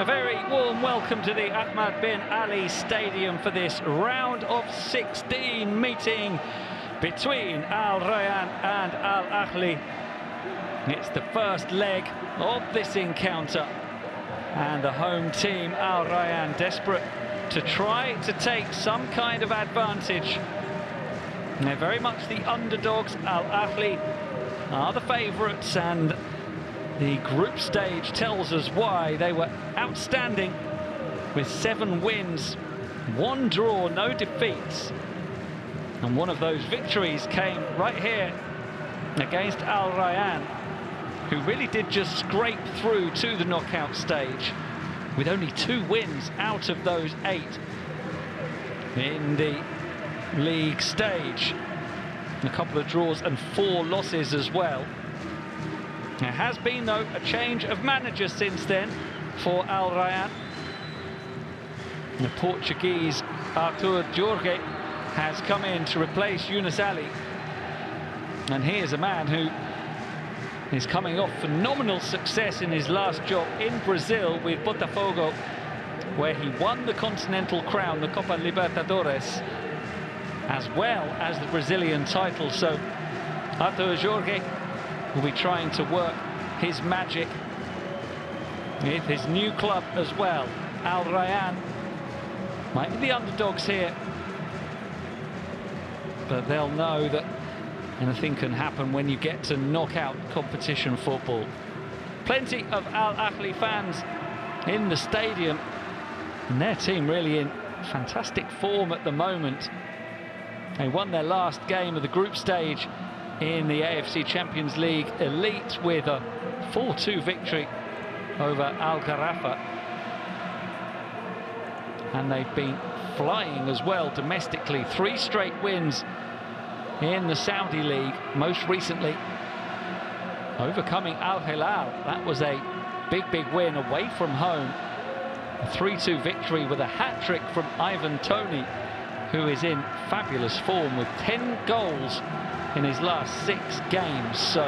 A very warm welcome to the Ahmad bin Ali Stadium for this round of 16 meeting between Al Rayyan and Al Ahli. It's the first leg of this encounter, and the home team, Al Rayyan, desperate to try to take some kind of advantage. And they're very much the underdogs. Al Ahli are the favourites, and the group stage tells us why. They were outstanding with 7 wins, 1 draw, no defeats. And one of those victories came right here against Al Rayyan, who really did just scrape through to the knockout stage with only 2 wins out of those 8 in the league stage. A couple of draws and 4 losses as well. There has been, though, a change of manager since then for Al Rayyan. The Portuguese Artur Jorge has come in to replace Yunus Ali. And he is a man who is coming off phenomenal success in his last job in Brazil with Botafogo, where he won the Continental Crown, the Copa Libertadores, as well as the Brazilian title. So Artur Jorge will be trying to work his magic with his new club as well. Al Rayyan might be the underdogs here, but they'll know that anything can happen when you get to knockout competition football. Plenty of Al Ahli fans in the stadium, and their team really in fantastic form at the moment. They won their last game of the group stage in the AFC Champions League Elite with a 4-2 victory over Al Gharafa. And they've been flying as well domestically. 3 straight wins in the Saudi League, most recently overcoming Al Hilal. That was a big win away from home. A 3-2 victory with a hat-trick from Ivan Toney, who is in fabulous form with 10 goals in his last 6 games. So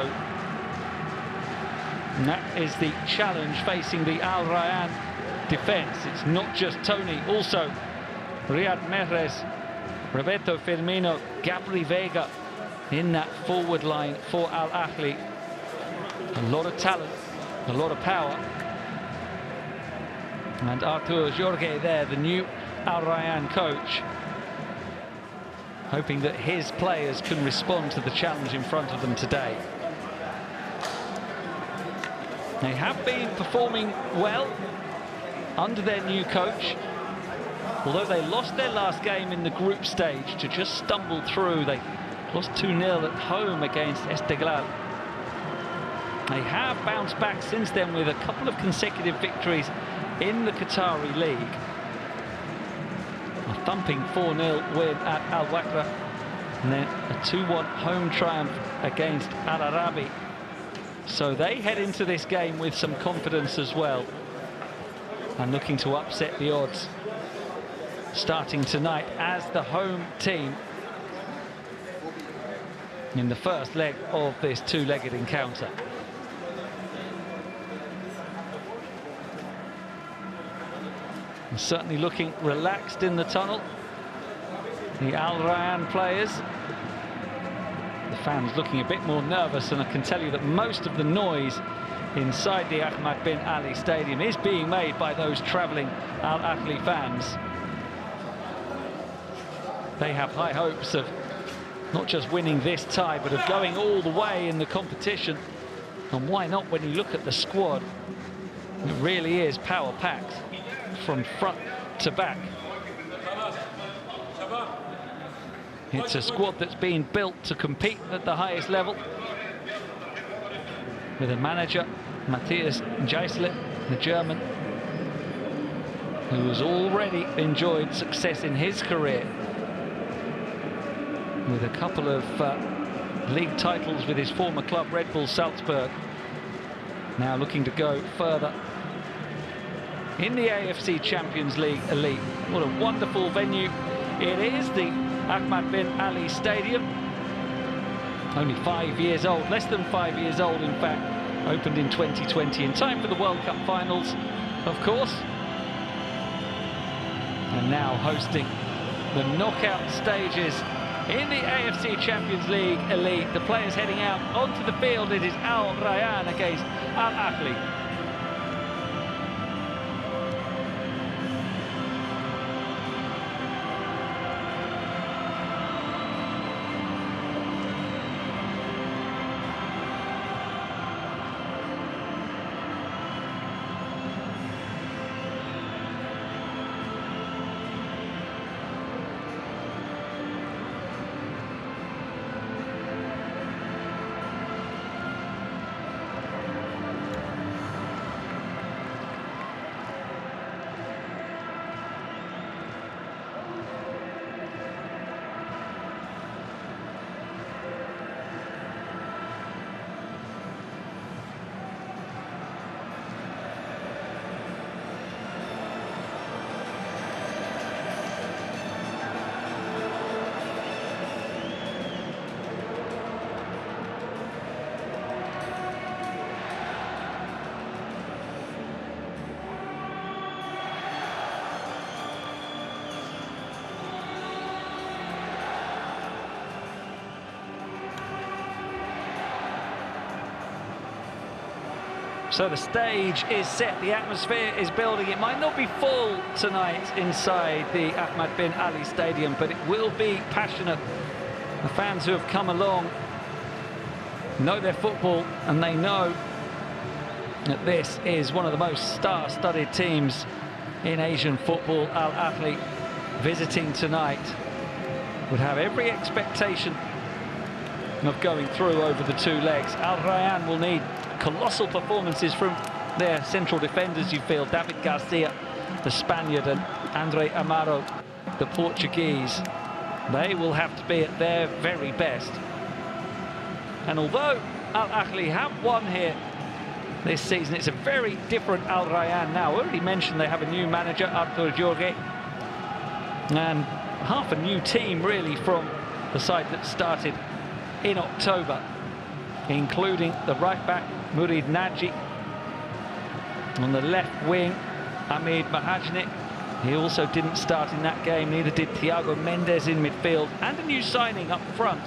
that is the challenge facing the Al Rayyan defence. It's not just Toney, also Riyad Mahrez, Roberto Firmino, Gabri Vega in that forward line for Al Ahli. A lot of talent, a lot of power. And Artur Jorge there, the new Al Rayyan coach, hoping that his players can respond to the challenge in front of them today. They have been performing well under their new coach. Although they lost their last game in the group stage to just stumble through. They lost 2-0 at home against Esteghlal. They have bounced back since then with a couple of consecutive victories in the Qatari League. A thumping 4-0 win at Al Wakra, and then a 2-1 home triumph against Al Arabi. So they head into this game with some confidence as well, and looking to upset the odds, starting tonight as the home team in the first leg of this 2-legged encounter. And certainly looking relaxed in the tunnel, the Al Rayyan players. The fans looking a bit more nervous, and I can tell you that most of the noise inside the Ahmad bin Ali Stadium is being made by those travelling Al Ahli fans. They have high hopes of not just winning this tie, but of going all the way in the competition. And why not, when you look at the squad? It really is power-packed from front to back. It's a squad that's been built to compete at the highest level, with a manager, Matthias Geisler, the German, who has already enjoyed success in his career with a couple of league titles with his former club Red Bull Salzburg. Now looking to go further in the AFC Champions League Elite. What a wonderful venue it is, the Ahmad bin Ali Stadium. Only 5 years old, less than 5 years old in fact, Opened in 2020 in time for the World Cup finals, of course. And now hosting the knockout stages in the AFC Champions League Elite. The players heading out onto the field. It is Al Rayyan against Al Ahli. So the stage is set, the atmosphere is building. It might not be full tonight inside the Ahmad bin Ali Stadium, but it will be passionate. The fans who have come along know their football, and they know that this is one of the most star-studded teams in Asian football. Al Ahli visiting tonight would have every expectation of going through over the two legs. Al Rayyan will need colossal performances from their central defenders, you feel. David Garcia, the Spaniard, and Andre Amaro, the Portuguese. They will have to be at their very best. And although Al Ahli have won here this season, it's a very different Al Rayyan now. I already mentioned they have a new manager, Artur Jorge, and half a new team really from the side that started in October, including the right back Murid Naji, on the left wing Hamid Mahajnik. He also didn't start in that game, neither did Thiago Mendes in midfield, and a new signing up front,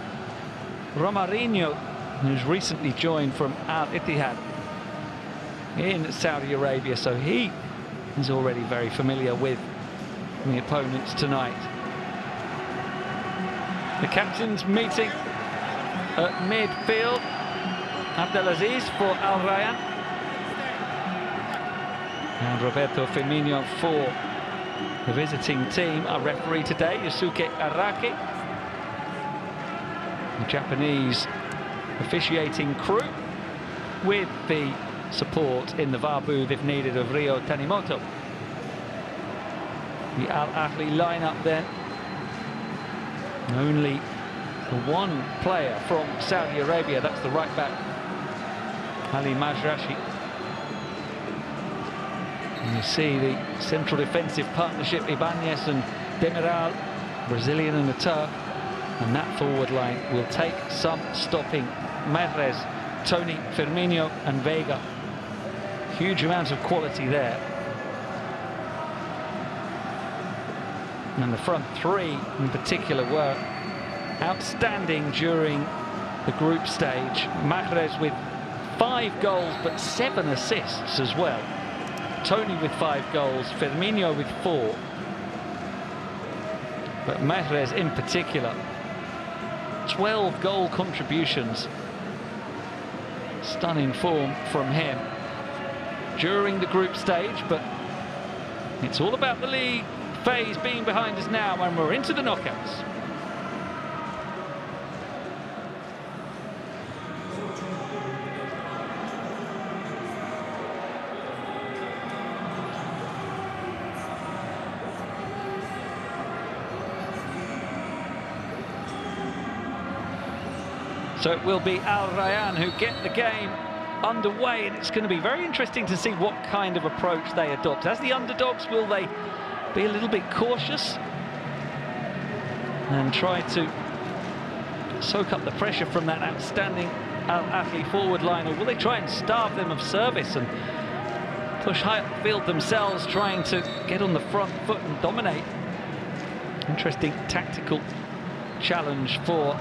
Romarinho, who's recently joined from Al Ittihad in Saudi Arabia, so he is already very familiar with the opponents tonight. The captains meeting at midfield. Abdelaziz for Al Rayyan. And Roberto Firmino for the visiting team. Our referee today, Yusuke Araki. The Japanese officiating crew, with the support in the VAR booth, if needed, of Ryo Tanimoto. The Al Ahli lineup then. Only the one player from Saudi Arabia, that's the right back, Ali Majrashi. And you see the central defensive partnership, Ibanez and Demiral, Brazilian and the Turk. And that forward line will take some stopping. Mahrez, Tony, Firmino and Vega. Huge amount of quality there. And the front three in particular were outstanding during the group stage. Mahrez with 5 goals but 7 assists as well. Tony with 5 goals, Firmino with 4. But Mahrez in particular, 12 goal contributions. Stunning form from him during the group stage, but it's all about the league phase being behind us now, and we're into the knockouts. So it will be Al Rayyan who get the game underway, and it's going to be very interesting to see what kind of approach they adopt. As the underdogs, will they be a little bit cautious and try to soak up the pressure from that outstanding Al Ahli forward line, or will they try and starve them of service and push high upfield themselves, trying to get on the front foot and dominate? Interesting tactical challenge for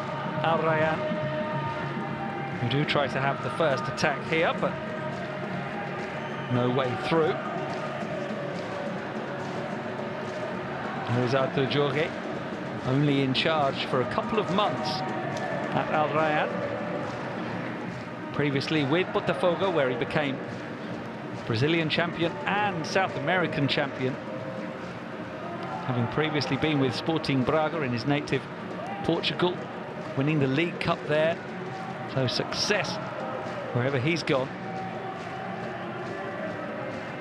Al Rayyan, who do try to have the first attack here, but no way through. Here's Arthur Jorge, only in charge for a couple of months at Al Rayyan. Previously with Botafogo, where he became Brazilian champion and South American champion, having previously been with Sporting Braga in his native Portugal, winning the League Cup there. So success wherever he's gone.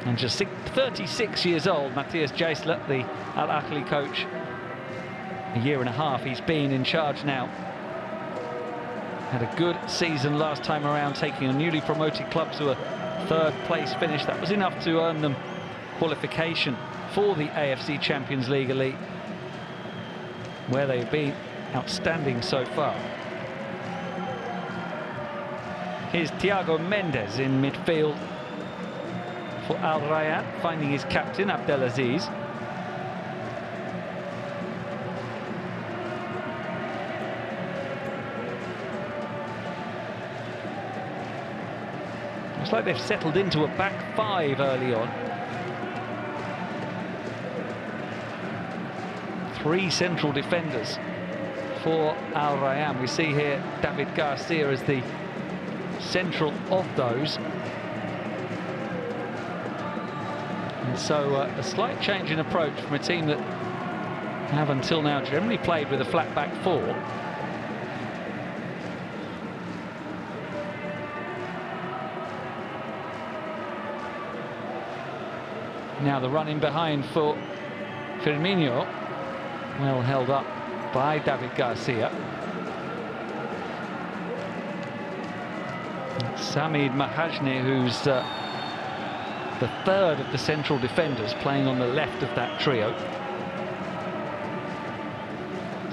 And just 36 years old, Matthias Geisler, the Al Ahli coach. A year and a half he's been in charge now. Had a good season last time around, taking a newly promoted club to a third place finish. That was enough to earn them qualification for the AFC Champions League Elite, where they've been outstanding so far. Here's Thiago Mendes in midfield for Al Rayyan, finding his captain Abdelaziz. Looks like they've settled into a back five early on. Three central defenders for Al Rayyan. We see here David Garcia as the central of those. And so a slight change in approach from a team that have until now generally played with a flat back four. Now the run in behind for Firmino, well held up by David Garcia. Samid Mahajne, who's the third of the central defenders, playing on the left of that trio.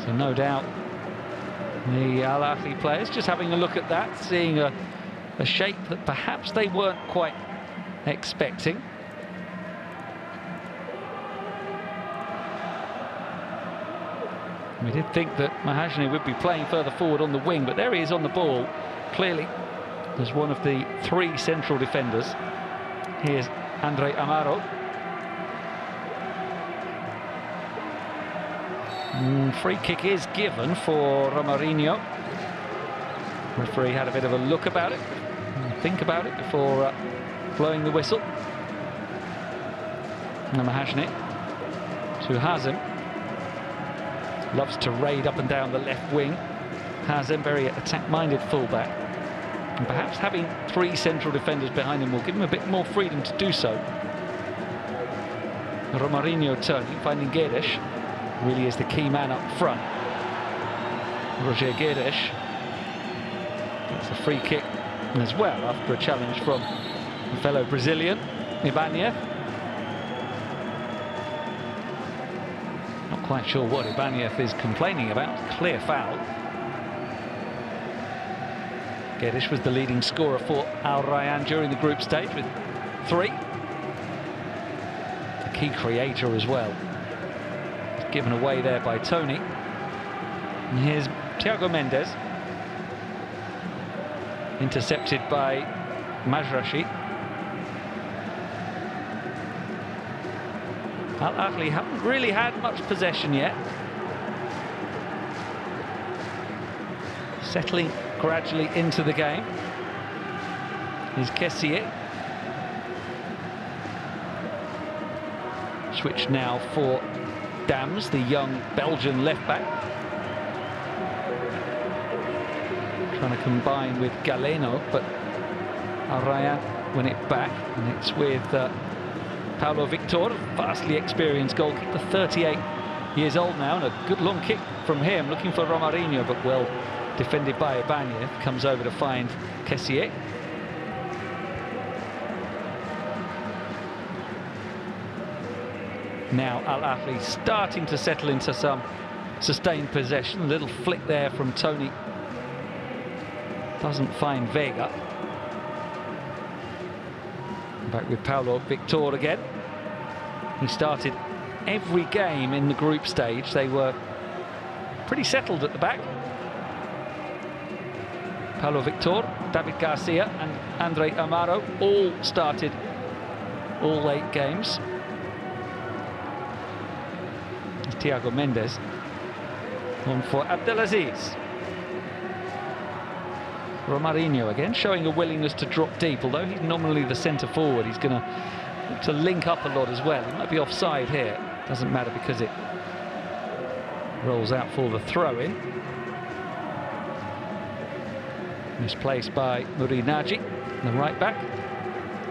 So no doubt the Al Ahly players just having a look at that, seeing a shape that perhaps they weren't quite expecting. We did think that Mahajne would be playing further forward on the wing, but there he is on the ball, clearly as one of the three central defenders. Here's Andre Amaro. Free kick is given for Romarinho. Referee had a bit of a look about it, think about it before blowing the whistle. And Mahajne to Hazem. Loves to raid up and down the left wing. Hazem, very attack-minded fullback. And perhaps having three central defenders behind him will give him a bit more freedom to do so. Romarinho turning, finding Guedes. Really is the key man up front. Roger Guedes gets a free kick as well after a challenge from a fellow Brazilian, Ibanez. Not quite sure what Ibanez is complaining about. Clear foul. Guedes was the leading scorer for Al Rayyan during the group stage with 3. The key creator as well. It's given away there by Tony. And here's Thiago Mendes. Intercepted by Majrashi. Al Ahly haven't really had much possession yet. Settling gradually into the game. Here's KSA. Switch now for Dams, the young Belgian left-back. Trying to combine with Galeno, but Al Rayyan win it back, and it's with Paulo Victor, vastly experienced goalkeeper, 38 years old now, and a good long kick from him, looking for Romarinho, but well defended by Ibanez. Comes over to find KSA. Now Al Ahly starting to settle into some sustained possession. A little flick there from Tony Doesn't find Vega. Back with Paulo Victor again. He started every game in the group stage. They were pretty settled at the back. Paulo Victor, David Garcia and Andre Amaro all started all 8 games. Thiago Mendes on for Abdelaziz. Romarinho again showing a willingness to drop deep, although he's nominally the centre forward. He's going to link up a lot as well. He might be offside here, doesn't matter because it rolls out for the throw-in. Misplaced by Muri Naji, the right back.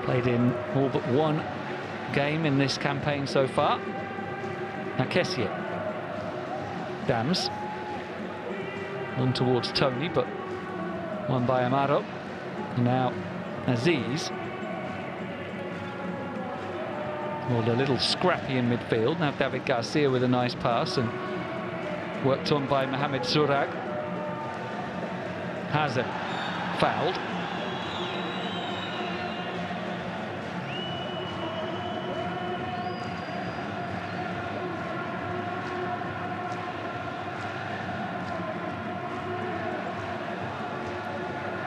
Played in all but one game in this campaign so far. Now KSA. Dams. On towards Tony, but won by Amaro. Now Aziz. Well, a little scrappy in midfield. Now David Garcia with a nice pass and worked on by Mohamed Surag. Hazard fouled.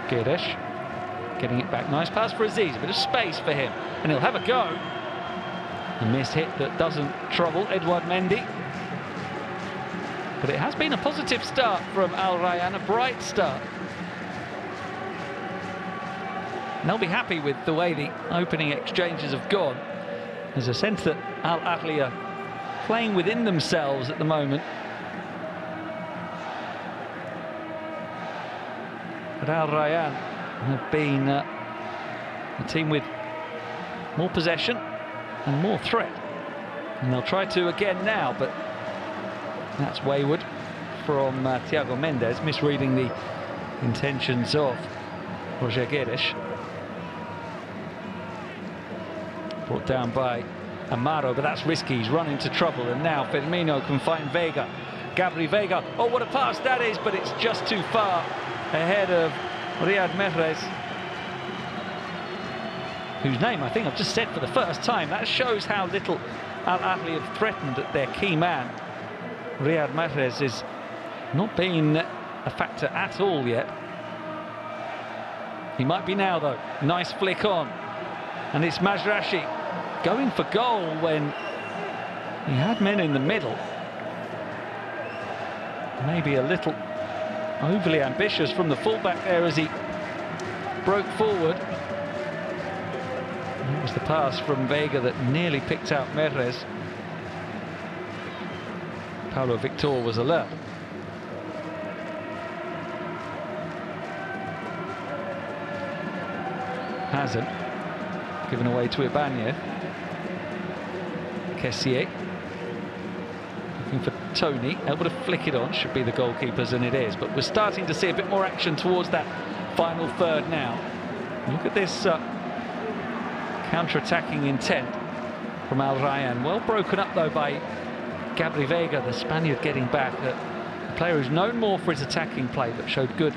Guedes getting it back. Nice pass for Aziz. A bit of space for him. And he'll have a go. A missed hit that doesn't trouble Edouard Mendy. But it has been a positive start from Al Rayyan, a bright start. And they'll be happy with the way the opening exchanges have gone. There's a sense that Al Ahli are playing within themselves at the moment. But Al Rayyan have been a team with more possession and more threat. And they'll try to again now, but that's wayward from Thiago Mendes, misreading the intentions of Roger Guedes. Brought down by Amaro, but that's risky. He's run into trouble, and now Firmino can find Vega. Gabri Vega. Oh, what a pass that is, but it's just too far ahead of Riyad Mahrez, whose name I think I've just said for the first time. That shows how little Al Ahli have threatened at their key man. Riyad Mahrez has not been a factor at all yet. He might be now though. Nice flick on. And it's Mazraoui going for goal when he had men in the middle. Maybe a little overly ambitious from the fullback there as he broke forward. It was the pass from Vega that nearly picked out Mahrez. Paulo Victor was alert. Hazard given away to Ibanez. KSA looking for Tony, able to flick it on, should be the goalkeepers, and it is. But we're starting to see a bit more action towards that final third now. Look at this counter-attacking intent from Al Rayyan. Well broken up though by Gabri Vega, the Spaniard, getting back. A player who's known more for his attacking play, but showed good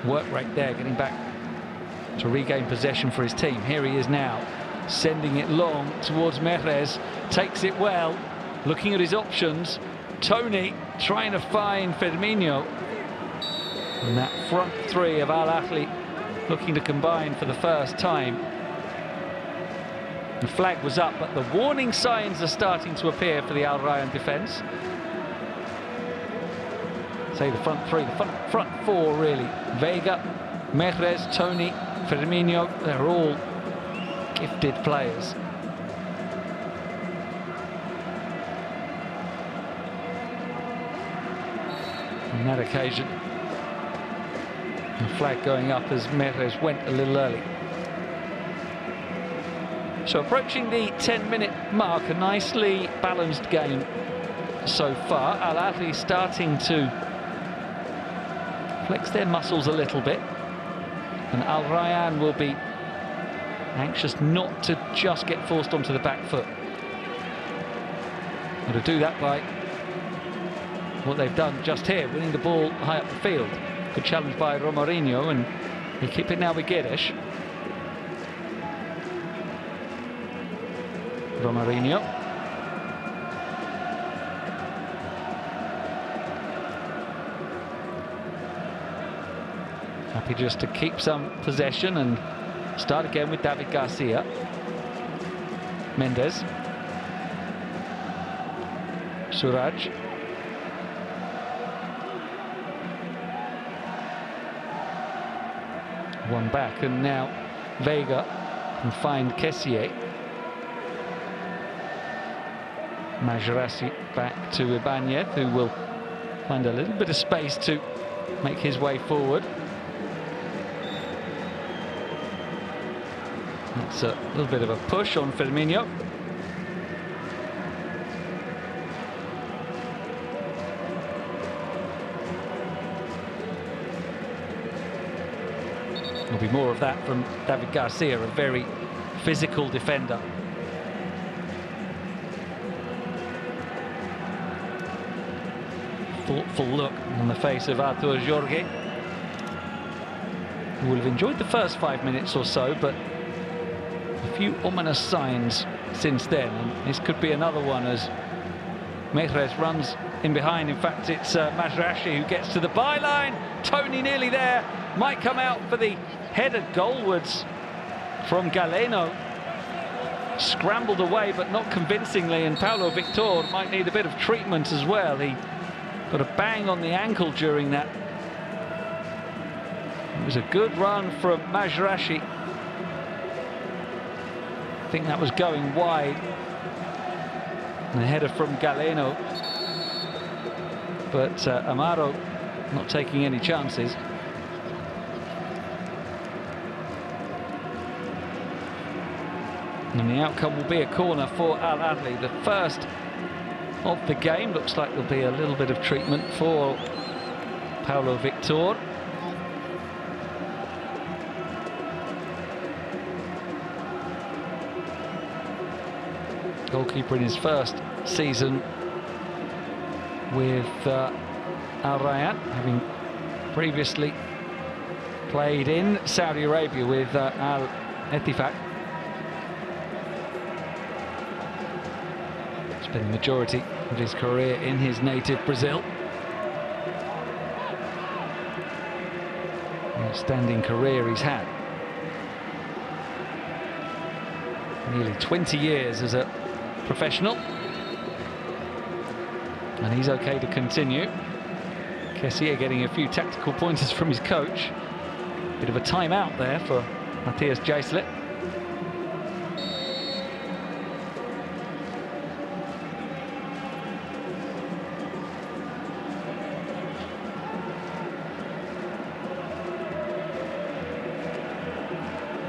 work rate there, getting back to regain possession for his team. Here he is now, sending it long towards Mahrez, takes it well, looking at his options. Tony trying to find Firmino. And that front three of Al Ahli looking to combine for the first time. The flag was up, but the warning signs are starting to appear for the Al Rayyan defence. Say the front three, the front four really. Vega, Mahrez, Tony, Firmino, they're all gifted players. On that occasion, the flag going up as Mahrez went a little early. So approaching the 10-minute mark, a nicely balanced game so far. Al Ahli starting to flex their muscles a little bit, and Al Rayyan will be anxious not to just get forced onto the back foot. And to do that by what they've done just here, winning the ball high up the field. Good challenge by Romarinho, and they keep it now with Guedes. Romarinho. Happy just to keep some possession and start again with David Garcia. Mendes. Suraj. One back, and now Vega can find KSA. Majrasi back to Ibanez, who will find a little bit of space to make his way forward. That's a little bit of a push on Firmino. There'll be more of that from David Garcia, a very physical defender. Thoughtful look on the face of Artur Jorge, who will have enjoyed the first 5 minutes or so, but a few ominous signs since then, and this could be another one as Mehrez runs in behind. In fact, it's Majrasi who gets to the byline. Tony nearly there, might come out for the header goalwards from Galeno. Scrambled away, but not convincingly, and Paulo Victor might need a bit of treatment as well. He got a bang on the ankle during that. It was a good run from Majrasi. I think that was going wide. And a header from Galeno. But Amaro not taking any chances. And the outcome will be a corner for Al Ahly, the first of the game. Looks like there'll be a little bit of treatment for Paulo Victor. Goalkeeper in his first season with Al Rayyan, having previously played in Saudi Arabia with Al Ettifaq. Spent the majority of his career in his native Brazil. Outstanding career he's had. Nearly 20 years as a professional. And he's okay to continue. KSA getting a few tactical pointers from his coach. Bit of a timeout there for Matthias Jaislet.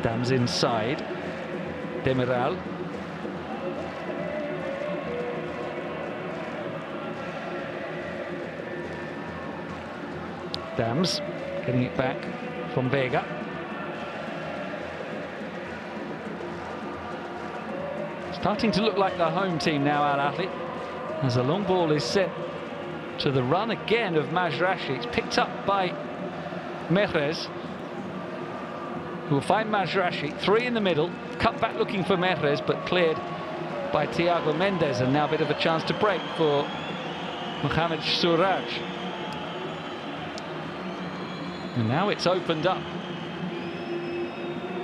Dams inside. Demiral. Dams getting it back from Vega. Starting to look like the home team now, Al Ahly, as a long ball is sent to the run again of Majrasi. It's picked up by Mehrez, who will find Majrasi, three in the middle, cut back looking for Mehrez, but cleared by Thiago Mendes, and now a bit of a chance to break for Mohamed Suraj. And now it's opened up.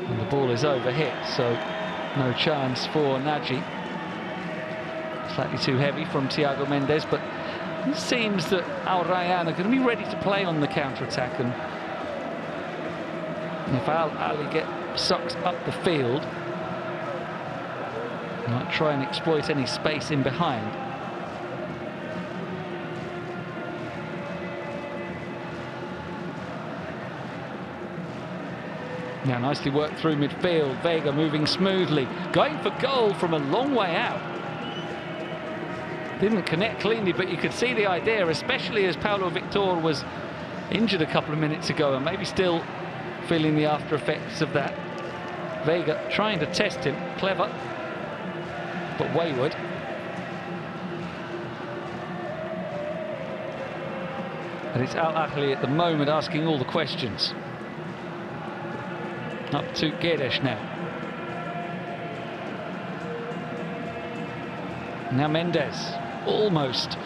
And the ball is overhit, so no chance for Naji. Slightly too heavy from Thiago Mendes, but it seems that Al Rayyan are going to be ready to play on the counter-attack, and if Al Ahly sucks up the field, might try and exploit any space in behind. Now nicely worked through midfield. Vega moving smoothly, going for goal from a long way out. Didn't connect cleanly, but you could see the idea, especially as Paulo Victor was injured a couple of minutes ago and maybe still feeling the after effects of that. Vega trying to test him, clever, but wayward. But it's Al Ahly at the moment asking all the questions. Up to Guedes now. Now Mendes, almost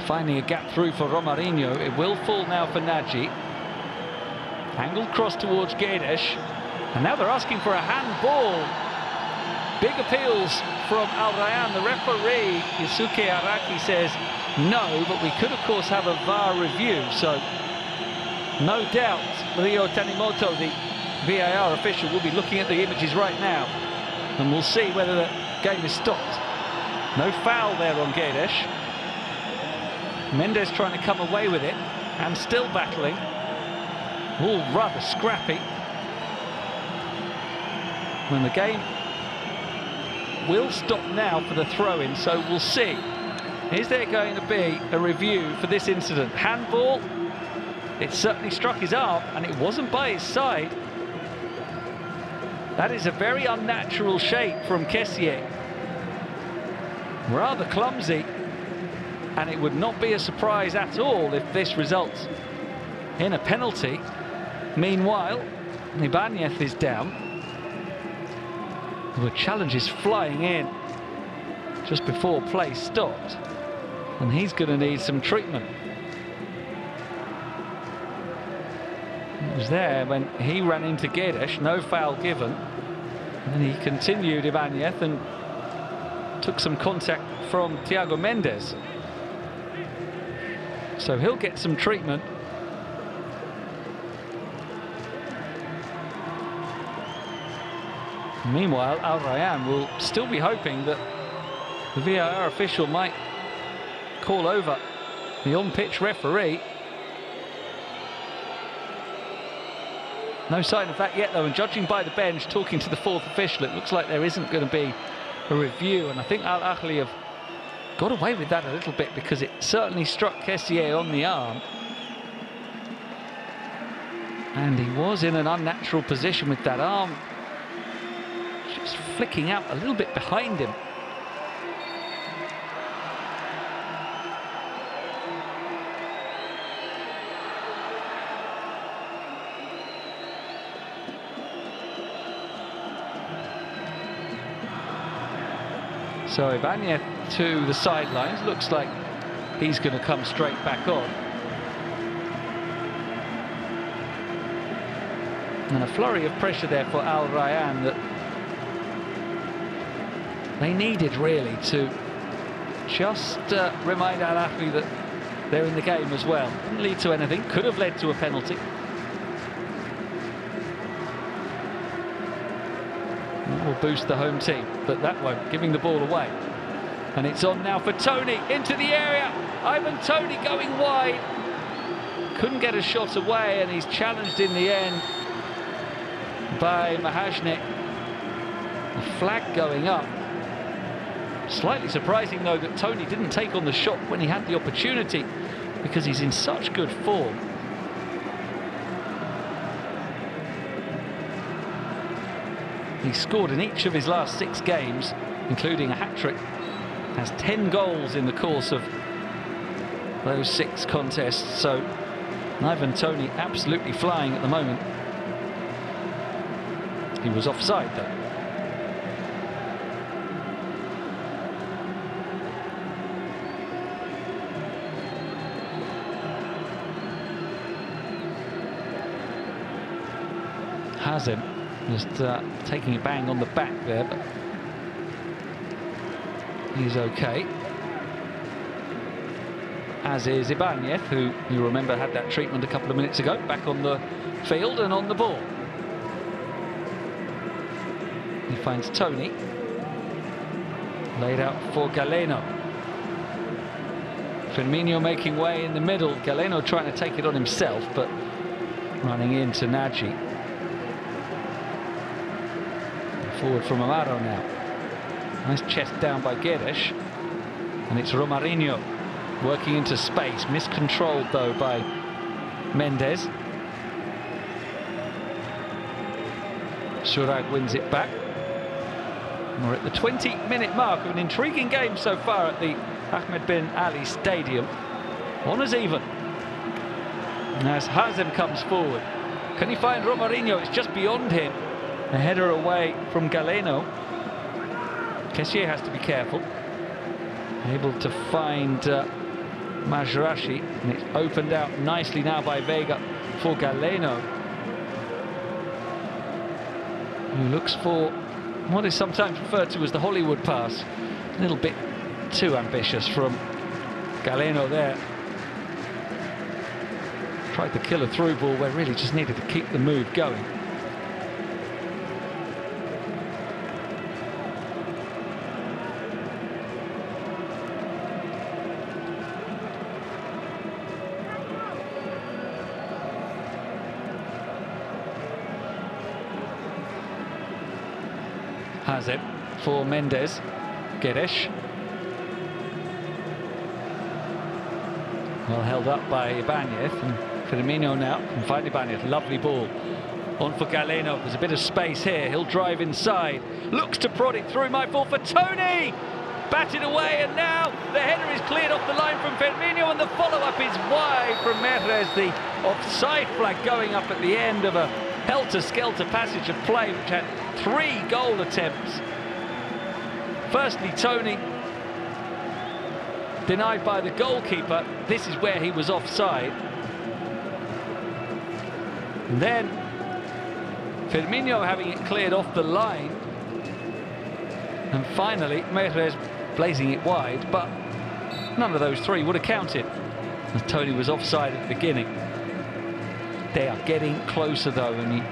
finding a gap through for Romarinho. It will fall now for Nagy. Angled cross towards Guedes. And now they're asking for a handball. Big appeals from Al Rayyan. The referee, Yusuke Araki, says no, but we could of course have a VAR review. So no doubt Rio Tanimoto, the VAR official, will be looking at the images right now. And we'll see whether the game is stopped. No foul there on Guedes. Mendes trying to come away with it and still battling. All rather scrappy. When the game will stop now for the throw-in, so we'll see. Is there going to be a review for this incident? Handball. It certainly struck his arm, and it wasn't by his side. That is a very unnatural shape from KSA. Rather clumsy, and it would not be a surprise at all if this results in a penalty. Meanwhile, Ibanez is down. The challenge is flying in just before play stopped, and he's going to need some treatment. It was there when he ran into Guedes, no foul given, and he continued Ibanez and took some contact from Thiago Mendes. So he'll get some treatment. Meanwhile, Al Rayyan will still be hoping that the VAR official might call over the on-pitch referee. No sign of that yet, though, and judging by the bench, talking to the fourth official, it looks like there isn't going to be a review, and I think Al Ahly have got away with that a little bit, because it certainly struck KSA on the arm, and he was in an unnatural position with that arm just flicking out a little bit behind him. So Ibanez to the sidelines. Looks like he's going to come straight back on. And a flurry of pressure there for Al Rayyan that they needed, really, to just remind Al Ahly that they're in the game as well. Didn't lead to anything, could have led to a penalty. That will boost the home team, but that won't, giving the ball away. And it's on now for Tony, into the area. Ivan Tony going wide. Couldn't get a shot away, and he's challenged in the end by Mahajnik. The flag going up. Slightly surprising, though, that Tony didn't take on the shot when he had the opportunity, because he's in such good form. He's scored in each of his last 6 games, including a hat-trick. Has 10 goals in the course of those 6 contests. So Ivan Tony absolutely flying at the moment. He was offside, though. Hazem just taking a bang on the back there, but he's okay. As is Ibanez, who you remember had that treatment a couple of minutes ago, back on the field and on the ball. He finds Tony, laid out for Galeno. Firmino making way in the middle. Galeno trying to take it on himself, but running into Nagy. Forward from Amaro now. Nice chest down by Guedes. And it's Romarinho working into space. Miscontrolled, though, by Mendes. Surag wins it back. We're at the 20-minute mark of an intriguing game so far at the Ahmed bin Ali Stadium. On as even. As Hazem comes forward, can he find Romarinho? It's just beyond him. A header away from Galeno. KSA has to be careful. Able to find Majrashi, and it's opened out nicely now by Vega for Galeno, who looks for what is sometimes referred to as the Hollywood pass. A little bit too ambitious from Galeno there. Tried to kill a through ball where really just needed to keep the move going. Hazem for Mendes. Guedes. Well held up by Ibanez, and Firmino now can find Ibanez. Lovely ball on for Galeno. There's a bit of space here. He'll drive inside. Looks to prod it through. My ball for Tony. Batted away, and now the header is cleared off the line from Firmino, and the follow-up is wide from Mehrez. The offside flag going up at the end of a helter-skelter passage of play, which had 3 goal attempts. Firstly, Tony denied by the goalkeeper. This is where he was offside. And then Firmino having it cleared off the line. And finally, Mehrez blazing it wide, but none of those 3 would have counted, as Tony was offside at the beginning. They are getting closer though, and you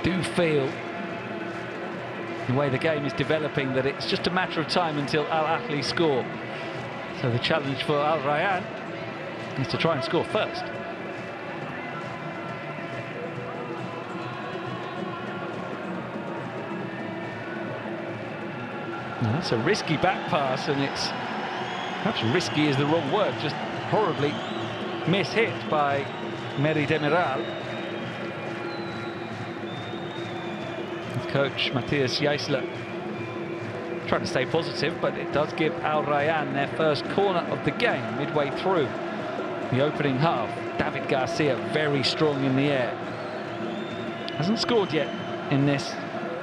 do feel the way the game is developing that it's just a matter of time until Al Ahli score. So the challenge for Al Rayyan is to try and score first. Now that's a risky back pass, and it's perhaps risky is the wrong word, just horribly mishit by Meri Demiral. Coach Matthias Jaisler trying to stay positive, but it does give Al Rayyan their first corner of the game midway through the opening half. David Garcia very strong in the air. Hasn't scored yet in this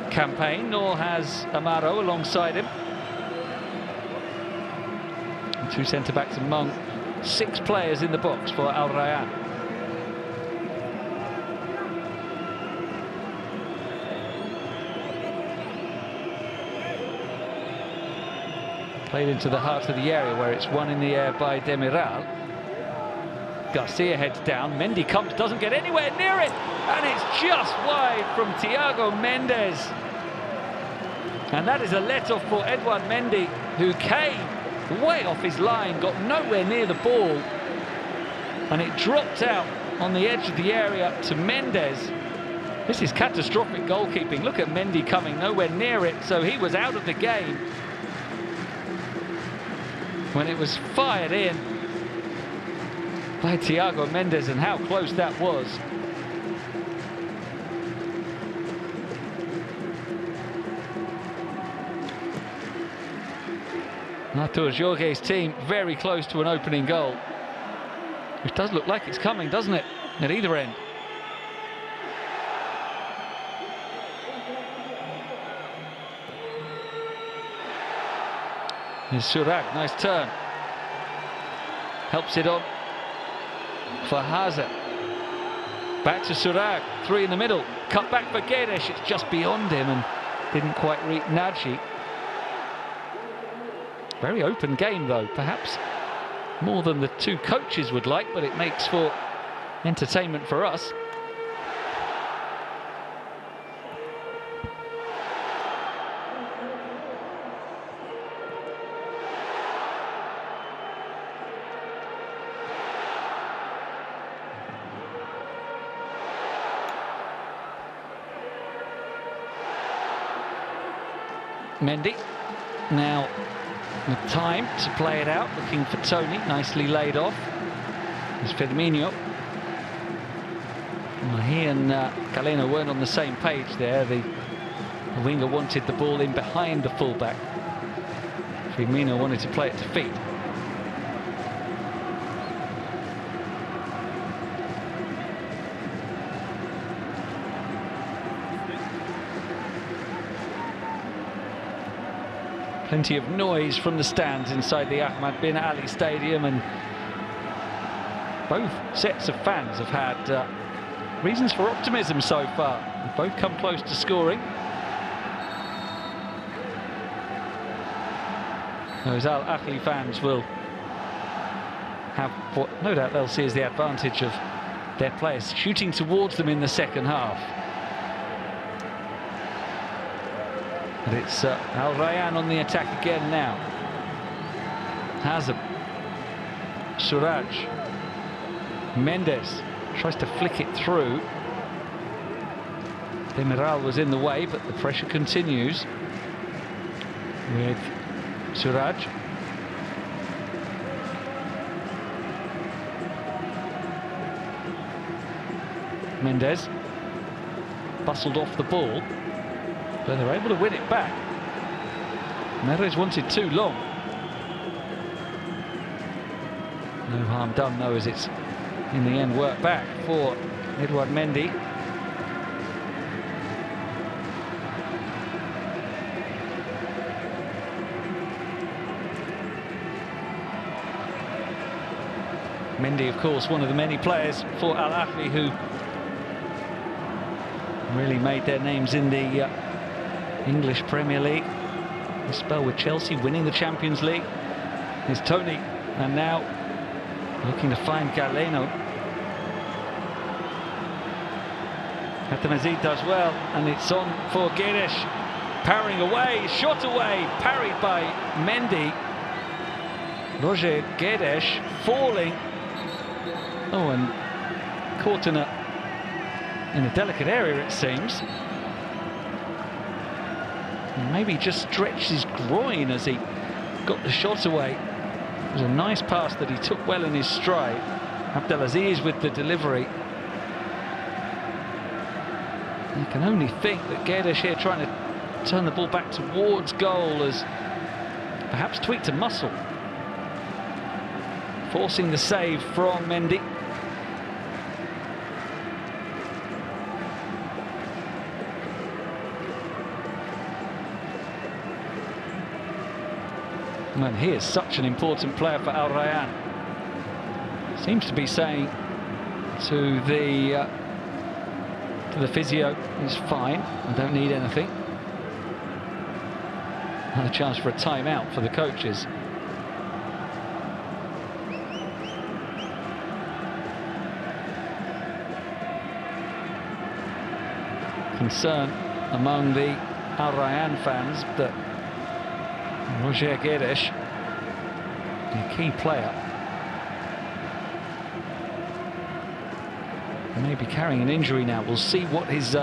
campaign, nor has Amaro alongside him. 2 centre-backs among 6 players in the box for Al Rayyan. Played into the heart of the area, where it's won in the air by Demiral. Garcia heads down. Mendy comes, doesn't get anywhere near it, and it's just wide from Thiago Mendes. And that is a let-off for Edouard Mendy, who came way off his line, got nowhere near the ball, and it dropped out on the edge of the area to Mendes. This is catastrophic goalkeeping. Look at Mendy coming nowhere near it, so he was out of the game when it was fired in by Thiago Mendes, and how close that was. Artur Jorge's team very close to an opening goal, which does look like it's coming, doesn't it, at either end. Here's Surak, nice turn. Helps it on for Haza. Back to Surak, 3 in the middle. Cut back for Guedes, it's just beyond him and didn't quite reach Nadji. Very open game though, perhaps more than the 2 coaches would like, but it makes for entertainment for us. Mendy now with time to play it out, looking for Tony, nicely laid off. There's Firmino. Well, he and Galeno weren't on the same page there. The winger wanted the ball in behind the fullback. Firmino wanted to play it to feet. Plenty of noise from the stands inside the Ahmad bin Ali Stadium, and both sets of fans have had reasons for optimism so far. They've both come close to scoring. Those Al Ahly fans will have what no doubt they'll see as the advantage of their players shooting towards them in the second half. But it's Al Rayyan on the attack again now. Hazem, Suraj, Mendes tries to flick it through. Demiral was in the way, but the pressure continues with Suraj. Mendes bustled off the ball, but they're able to win it back. Meres wanted too long. No harm done though, as it's in the end worked back for Edouard Mendy. Mendy, of course, one of the many players for Al Ahly who really made their names in the English Premier League. A spell with Chelsea, winning the Champions League. Here's Tony, and now looking to find Galeno. Atamazid does well, and it's on for Guedes. Powering away, shot away, parried by Mendy. Roger Guedes falling. Oh, and caught in a delicate area, it seems. And maybe just stretched his groin as he got the shot away. It was a nice pass that he took well in his stride. Abdelaziz with the delivery. You can only think that Guedes here trying to turn the ball back towards goal has perhaps tweaked a muscle. Forcing the save from Mendy. And he is such an important player for Al Rayyan. Seems to be saying to the physio, he's fine, I don't need anything. Another chance for a timeout for the coaches. Concern among the Al Rayyan fans that Roger Guedes, the key player, may be carrying an injury now. We'll see what his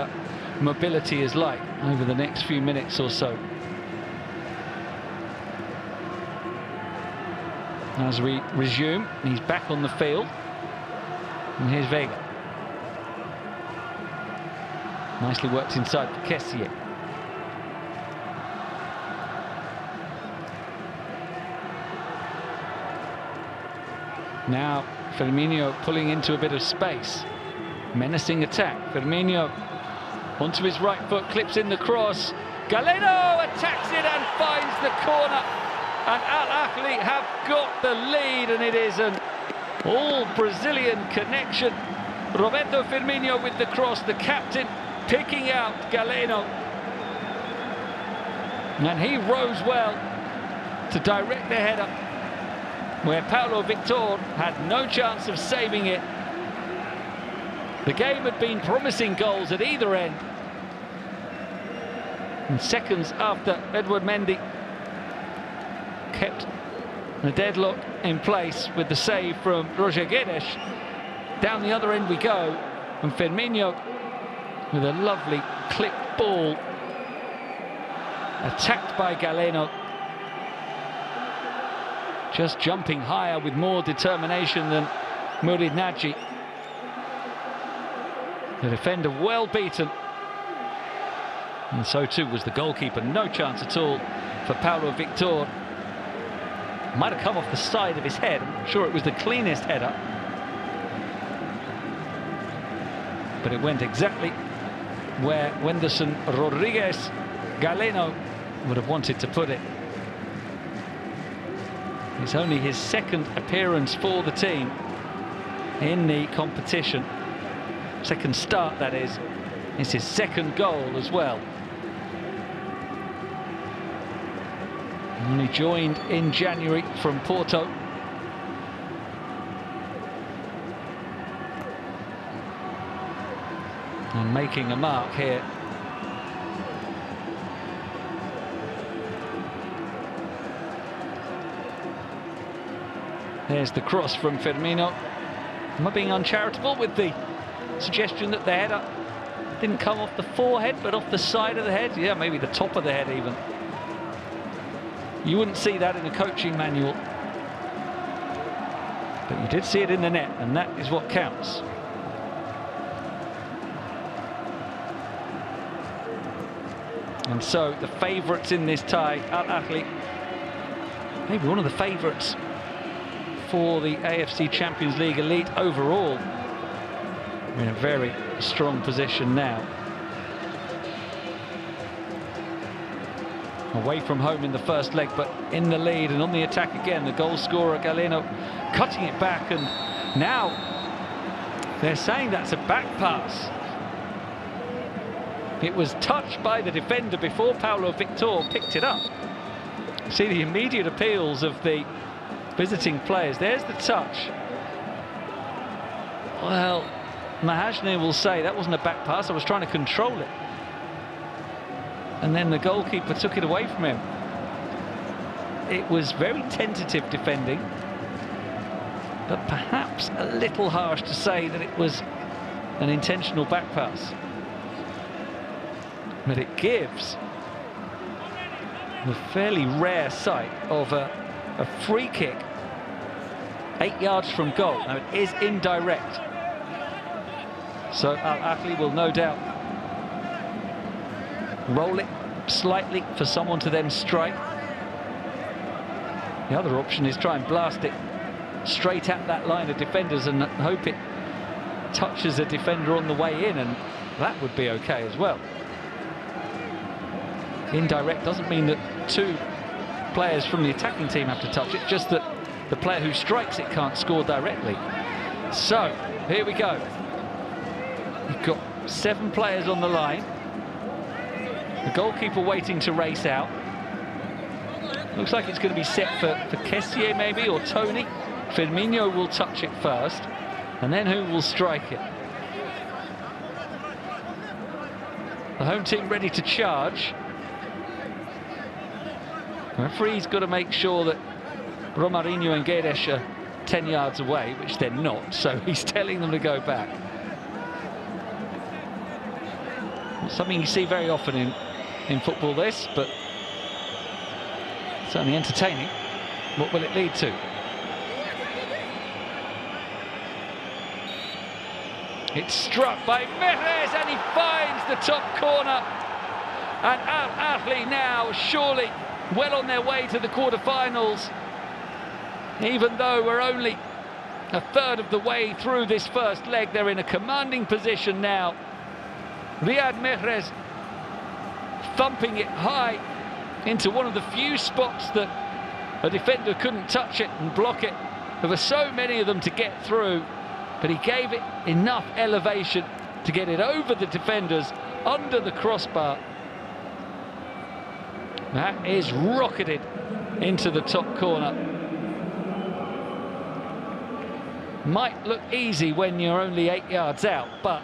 mobility is like over the next few minutes or so. As we resume, he's back on the field. And here's Vega. Nicely worked inside for KSA. Now Firmino pulling into a bit of space. Menacing attack. Firmino onto his right foot, clips in the cross. Galeno attacks it and finds the corner. And Al Ahly have got the lead, and it is an all-Brazilian connection. Roberto Firmino with the cross, the captain picking out Galeno. And he rose well to direct the header, where Paulo Victor had no chance of saving it. The game had been promising goals at either end. And seconds after Edouard Mendy kept the deadlock in place with the save from Roger Guedes, down the other end we go, and Firmino with a lovely clipped ball, attacked by Galeno, just jumping higher with more determination than Murid Naji. The defender well beaten, and so too was the goalkeeper. No chance at all for Paulo Victor. Might have come off the side of his head. I'm sure it was the cleanest header, but it went exactly where Wenderson Rodriguez Galeno would have wanted to put it. It's only his second appearance for the team in the competition. Second start, that is. It's his second goal as well. Only joined in January from Porto. And making a mark here. There's the cross from Firmino. Am I being uncharitable with the suggestion that the header didn't come off the forehead but off the side of the head? Yeah, maybe the top of the head even. You wouldn't see that in a coaching manual, but you did see it in the net, and that is what counts. And so the favourites in this tie, Al Ahli, maybe one of the favourites for the AFC Champions League Elite overall, are in a very strong position now. Away from home in the first leg, but in the lead and on the attack again. The goal scorer Galeno cutting it back, and now they're saying that's a back pass. It was touched by the defender before Paulo Victor picked it up. See the immediate appeals of the visiting players. There's the touch. Well, Mahajne will say that wasn't a back pass, I was trying to control it. And then the goalkeeper took it away from him. It was very tentative defending, but perhaps a little harsh to say that it was an intentional back pass. But it gives the fairly rare sight of a free kick 8 yards from goal. Now it is indirect, so Al Ahli will no doubt roll it slightly for someone to then strike. The other option is try and blast it straight at that line of defenders and hope it touches a defender on the way in, and that would be okay as well. Indirect doesn't mean that two players from the attacking team have to touch it, just that the player who strikes it can't score directly. So here we go. You've got 7 players on the line. The goalkeeper waiting to race out. Looks like it's going to be set for KSA maybe, or Tony. Firmino will touch it first, and then who will strike it? The home team ready to charge. The referee's got to make sure that Romarinho and Guedes are 10 yards away, which they're not, so he's telling them to go back. Something you see very often in football, this, but certainly entertaining. What will it lead to? It's struck by Guedes, and he finds the top corner. And Al Ahli now surely well on their way to the quarter-finals, even though we're only a third of the way through this first leg. They're in a commanding position now. Riyad Mahrez thumping it high into one of the few spots that a defender couldn't touch it and block it. There were so many of them to get through, but he gave it enough elevation to get it over the defenders, under the crossbar. That is rocketed into the top corner. Might look easy when you're only 8 yards out, but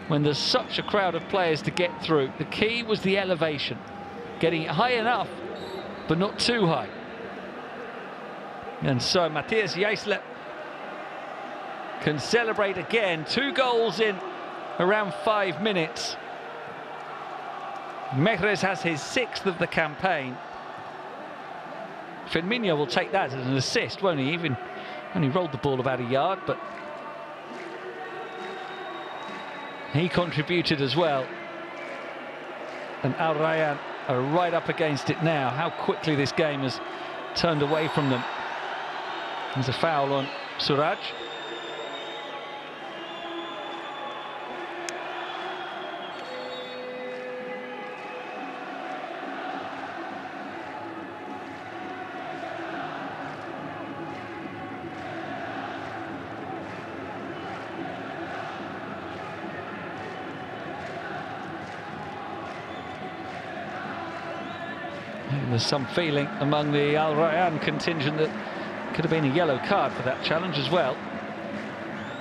when there's such a crowd of players to get through, the key was the elevation. Getting it high enough, but not too high. And so Matthias Jaisler can celebrate again. 2 goals in around 5 minutes. Mahrez has his 6th of the campaign. Firmino will take that as an assist, won't he? Even only rolled the ball about a yard, but he contributed as well. And Al Rayyan are right up against it now. How quickly this game has turned away from them. There's a foul on Suraj. And there's some feeling among the Al Rayyan contingent that could have been a yellow card for that challenge as well.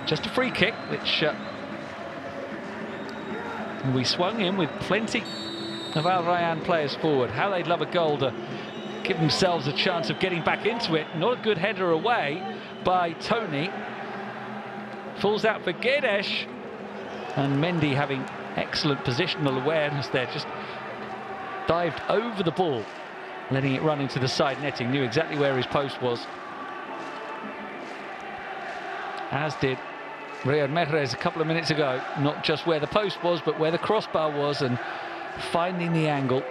Just a free kick, which we swung in with plenty of Al Rayyan players forward. How they'd love a goal to give themselves a chance of getting back into it. Not a good header away by Tony. Falls out for Guedes. And Mendy, having excellent positional awareness there, just dived over the ball, letting it run into the side netting. Knew exactly where his post was, as did Riyad Mahrez a couple of minutes ago. Not just where the post was, but where the crossbar was, and finding the angle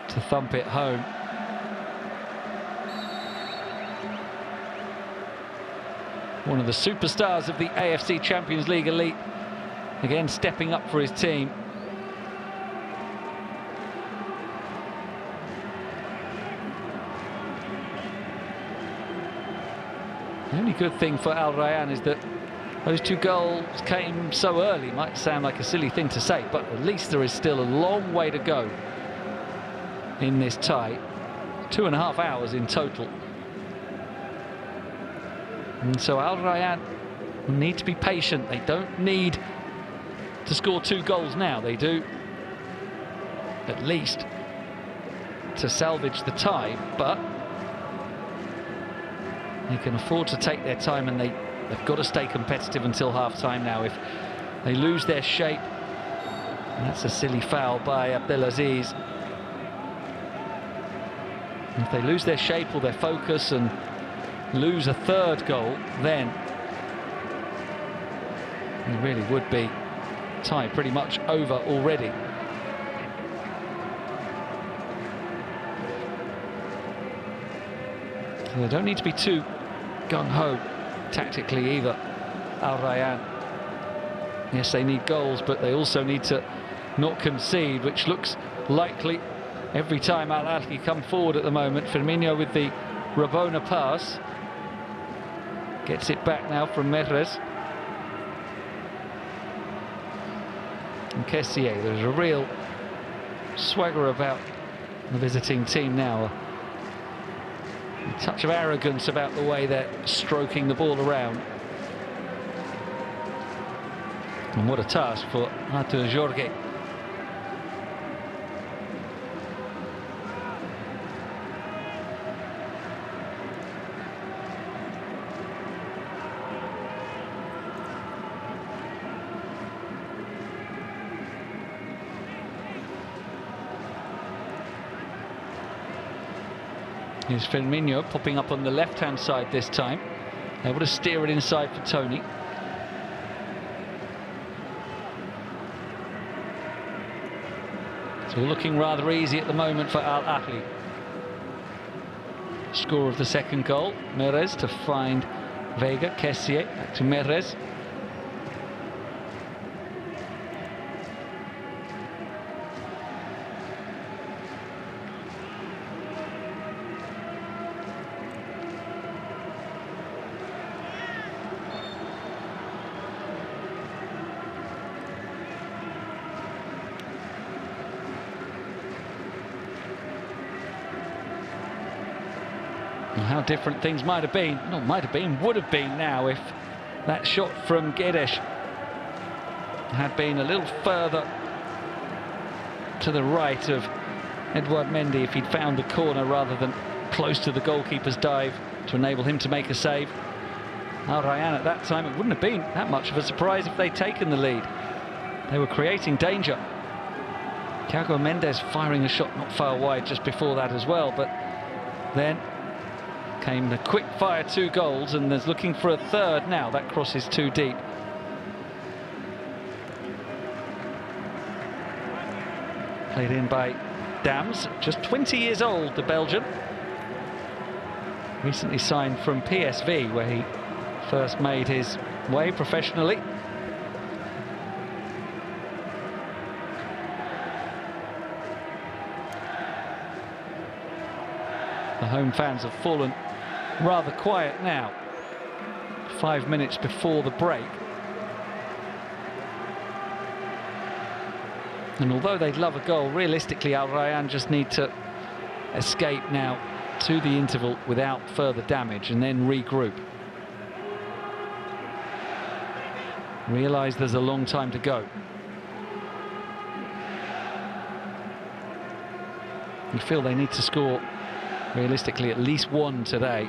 to thump it home. One of the superstars of the AFC Champions League Elite, again stepping up for his team. The only good thing for Al Rayyan is that those two goals came so early. Might sound like a silly thing to say, but at least there is still a long way to go in this tie. 2.5 hours in total. And so Al Rayyan need to be patient. They don't need to score 2 goals now. They do at least to salvage the tie, but they can afford to take their time, and they've got to stay competitive until half-time now. If they lose their shape, and that's a silly foul by Abdelaziz. If they lose their shape or their focus and lose a 3rd goal, then it really would be tie pretty much over already. So they don't need to be too gung-ho tactically either, Al Rayyan. Yes, they need goals, but they also need to not concede, which looks likely every time Al Ahly come forward at the moment. Firmino with the Rabona pass. Gets it back now from Mahrez. And KSA, there's a real swagger about the visiting team now. A touch of arrogance about the way they're stroking the ball around. And what a task for Artur Jorge. Here's Firmino popping up on the left-hand side this time, able to steer it inside for Tony. So looking rather easy at the moment for Al Ahly. Score of the 2nd goal, Mahrez to find Vega. KSA back to Mahrez. How different things might have been, not might have been, would have been now if that shot from Guedes had been a little further to the right of Edouard Mendy, if he'd found the corner rather than close to the goalkeeper's dive to enable him to make a save. Al Rayyan at that time, it wouldn't have been that much of a surprise if they'd taken the lead. They were creating danger. Thiago Mendes firing a shot not far wide just before that as well, but then came the quick fire 2 goals, and there's looking for a 3rd now. That cross is too deep. Played in by Dams, just 20 years old, the Belgian. Recently signed from PSV, where he first made his way professionally. The home fans have fallen rather quiet now, 5 minutes before the break. And although they'd love a goal, realistically Al Rayyan just need to escape now to the interval without further damage and then regroup. Realise there's a long time to go. You feel they need to score, realistically, at least one today.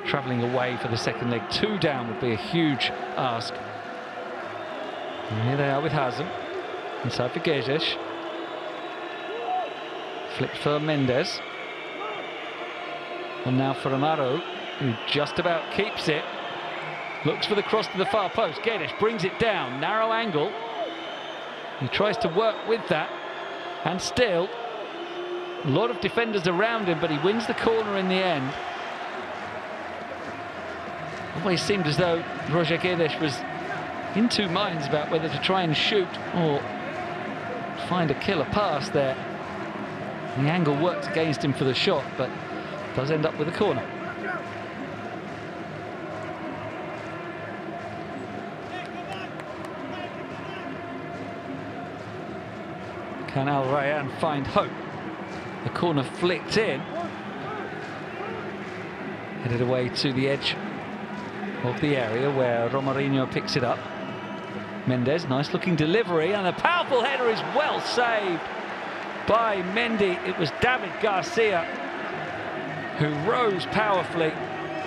Travelling away for the second leg, 2 down would be a huge ask. And here they are with Hazem. Inside for Guedes. Flipped for Mendes. And now for Amaro, who just about keeps it. Looks for the cross to the far post. Guedes brings it down, narrow angle. He tries to work with that, and still a lot of defenders around him, but he wins the corner in the end. Always seemed as though Roger Guedes was in 2 minds about whether to try and shoot or find a killer pass there. The angle worked against him for the shot, but does end up with a corner. Can Al Rayyan find hope? The corner flicked in. Headed away to the edge of the area where Romarinho picks it up. Mendes, nice looking delivery, and a powerful header is well saved by Mendy. It was David Garcia who rose powerfully.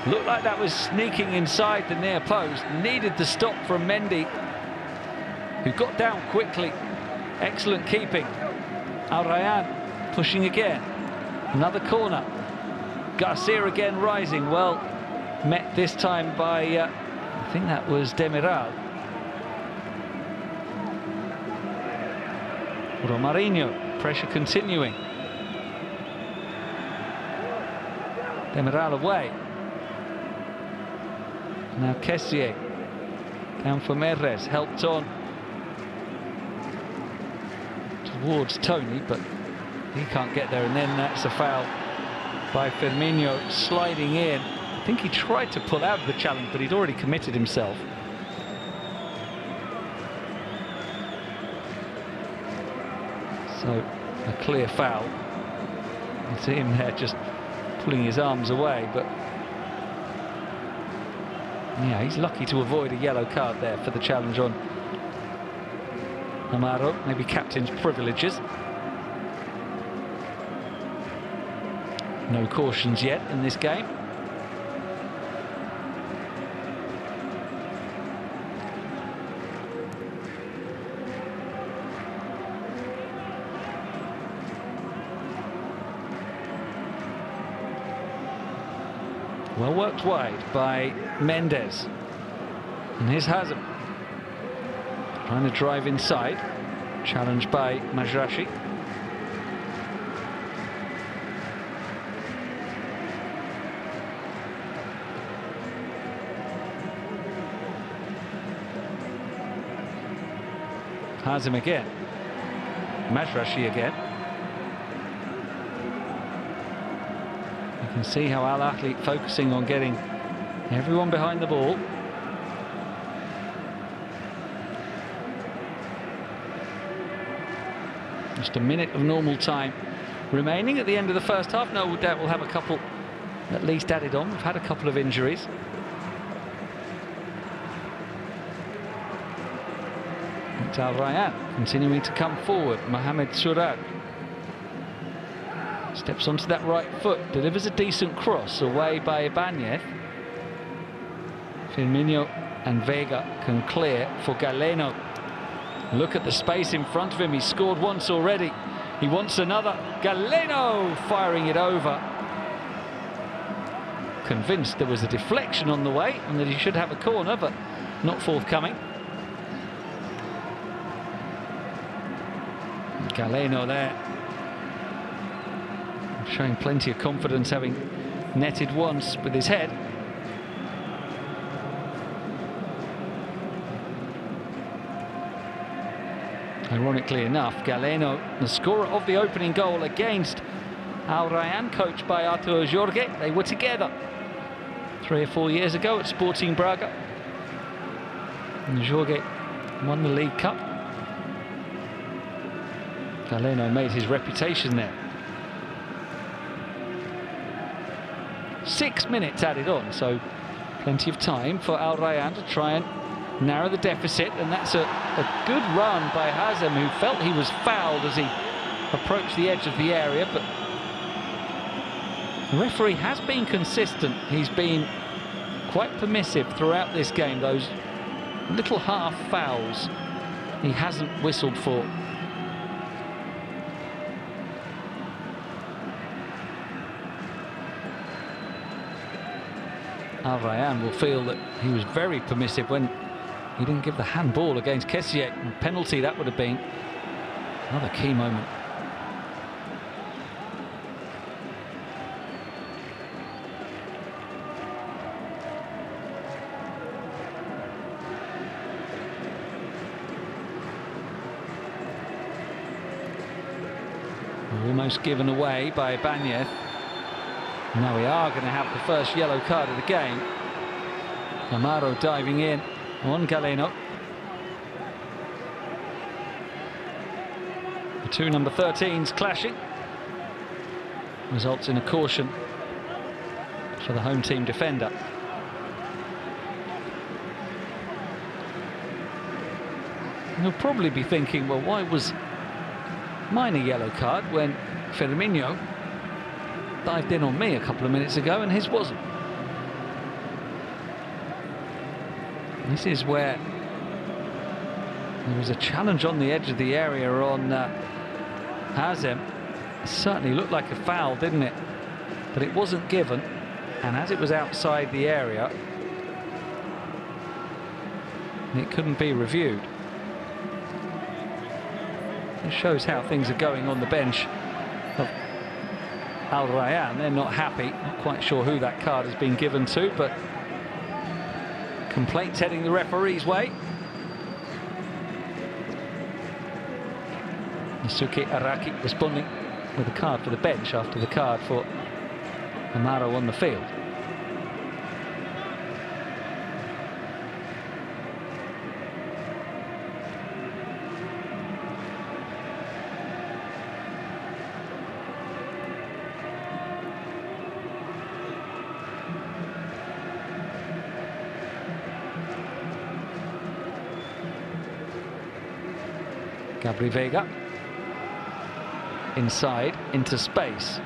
Looked like that was sneaking inside the near post. Needed the stop from Mendy, who got down quickly. Excellent keeping. Al Rayyan pushing again. Another corner. Garcia again rising. Well met this time by, I think that was Demiral. Romarinho, pressure continuing. Demiral away. Now KSA. Down for Merres, helped on towards Tony, but he can't get there, and then that's a foul by Firmino sliding in. I think he tried to pull out of the challenge, but he'd already committed himself. So a clear foul. You see him there just pulling his arms away, but yeah, he's lucky to avoid a yellow card there for the challenge on Amaro. Maybe captain's privileges. No cautions yet in this game. Well worked wide by Mendes. And here's Hazem. Trying to drive inside. Challenged by Majrashi. Hazem again. Majrashi again. You can see how Al Ahly focusing on getting everyone behind the ball. Just a minute of normal time remaining at the end of the first half. No doubt we'll have a couple at least added on. We've had a couple of injuries. It's Al Rayyan continuing to come forward. Mohamed Surad steps onto that right foot, delivers a decent cross away by Ibanez. Firmino and Vega can clear for Galeno. Look at the space in front of him. He scored once already. He wants another. Galeno firing it over. Convinced there was a deflection on the way and that he should have a corner, but not forthcoming. Galeno there, showing plenty of confidence, having netted once with his head. Ironically enough, Galeno, the scorer of the opening goal against Al Rayyan, coached by Artur Jorge. They were together 3 or 4 years ago at Sporting Braga. And Jorge won the League Cup. Galeno made his reputation there. 6 minutes added on, so plenty of time for Al Rayyan to try and narrow the deficit, and that's a good run by Hazem, who felt he was fouled as he approached the edge of the area, but the referee has been consistent. He's been quite permissive throughout this game. Those little half fouls he hasn't whistled for. Al Rayyan will feel that he was very permissive when he didn't give the handball against KSA. Penalty that would have been. Another key moment. Almost given away by Ibanez. Now we are going to have the first yellow card of the game. Amaro diving in on Galeno. The two number 13s clashing. Results in a caution for the home team defender. You'll probably be thinking, well, why was mine a yellow card when Firmino dived in on me a couple of minutes ago and his wasn't? This is where there was a challenge on the edge of the area on Hazem. It certainly looked like a foul, didn't it? But it wasn't given, and as it was outside the area, it couldn't be reviewed. It shows how things are going on the bench of Al Rayyan. They're not happy, not quite sure who that card has been given to, but complaints heading the referee's way. Nasuke Araki responding with a card for the bench after the card for Amaro on the field. Gabri Vega inside into space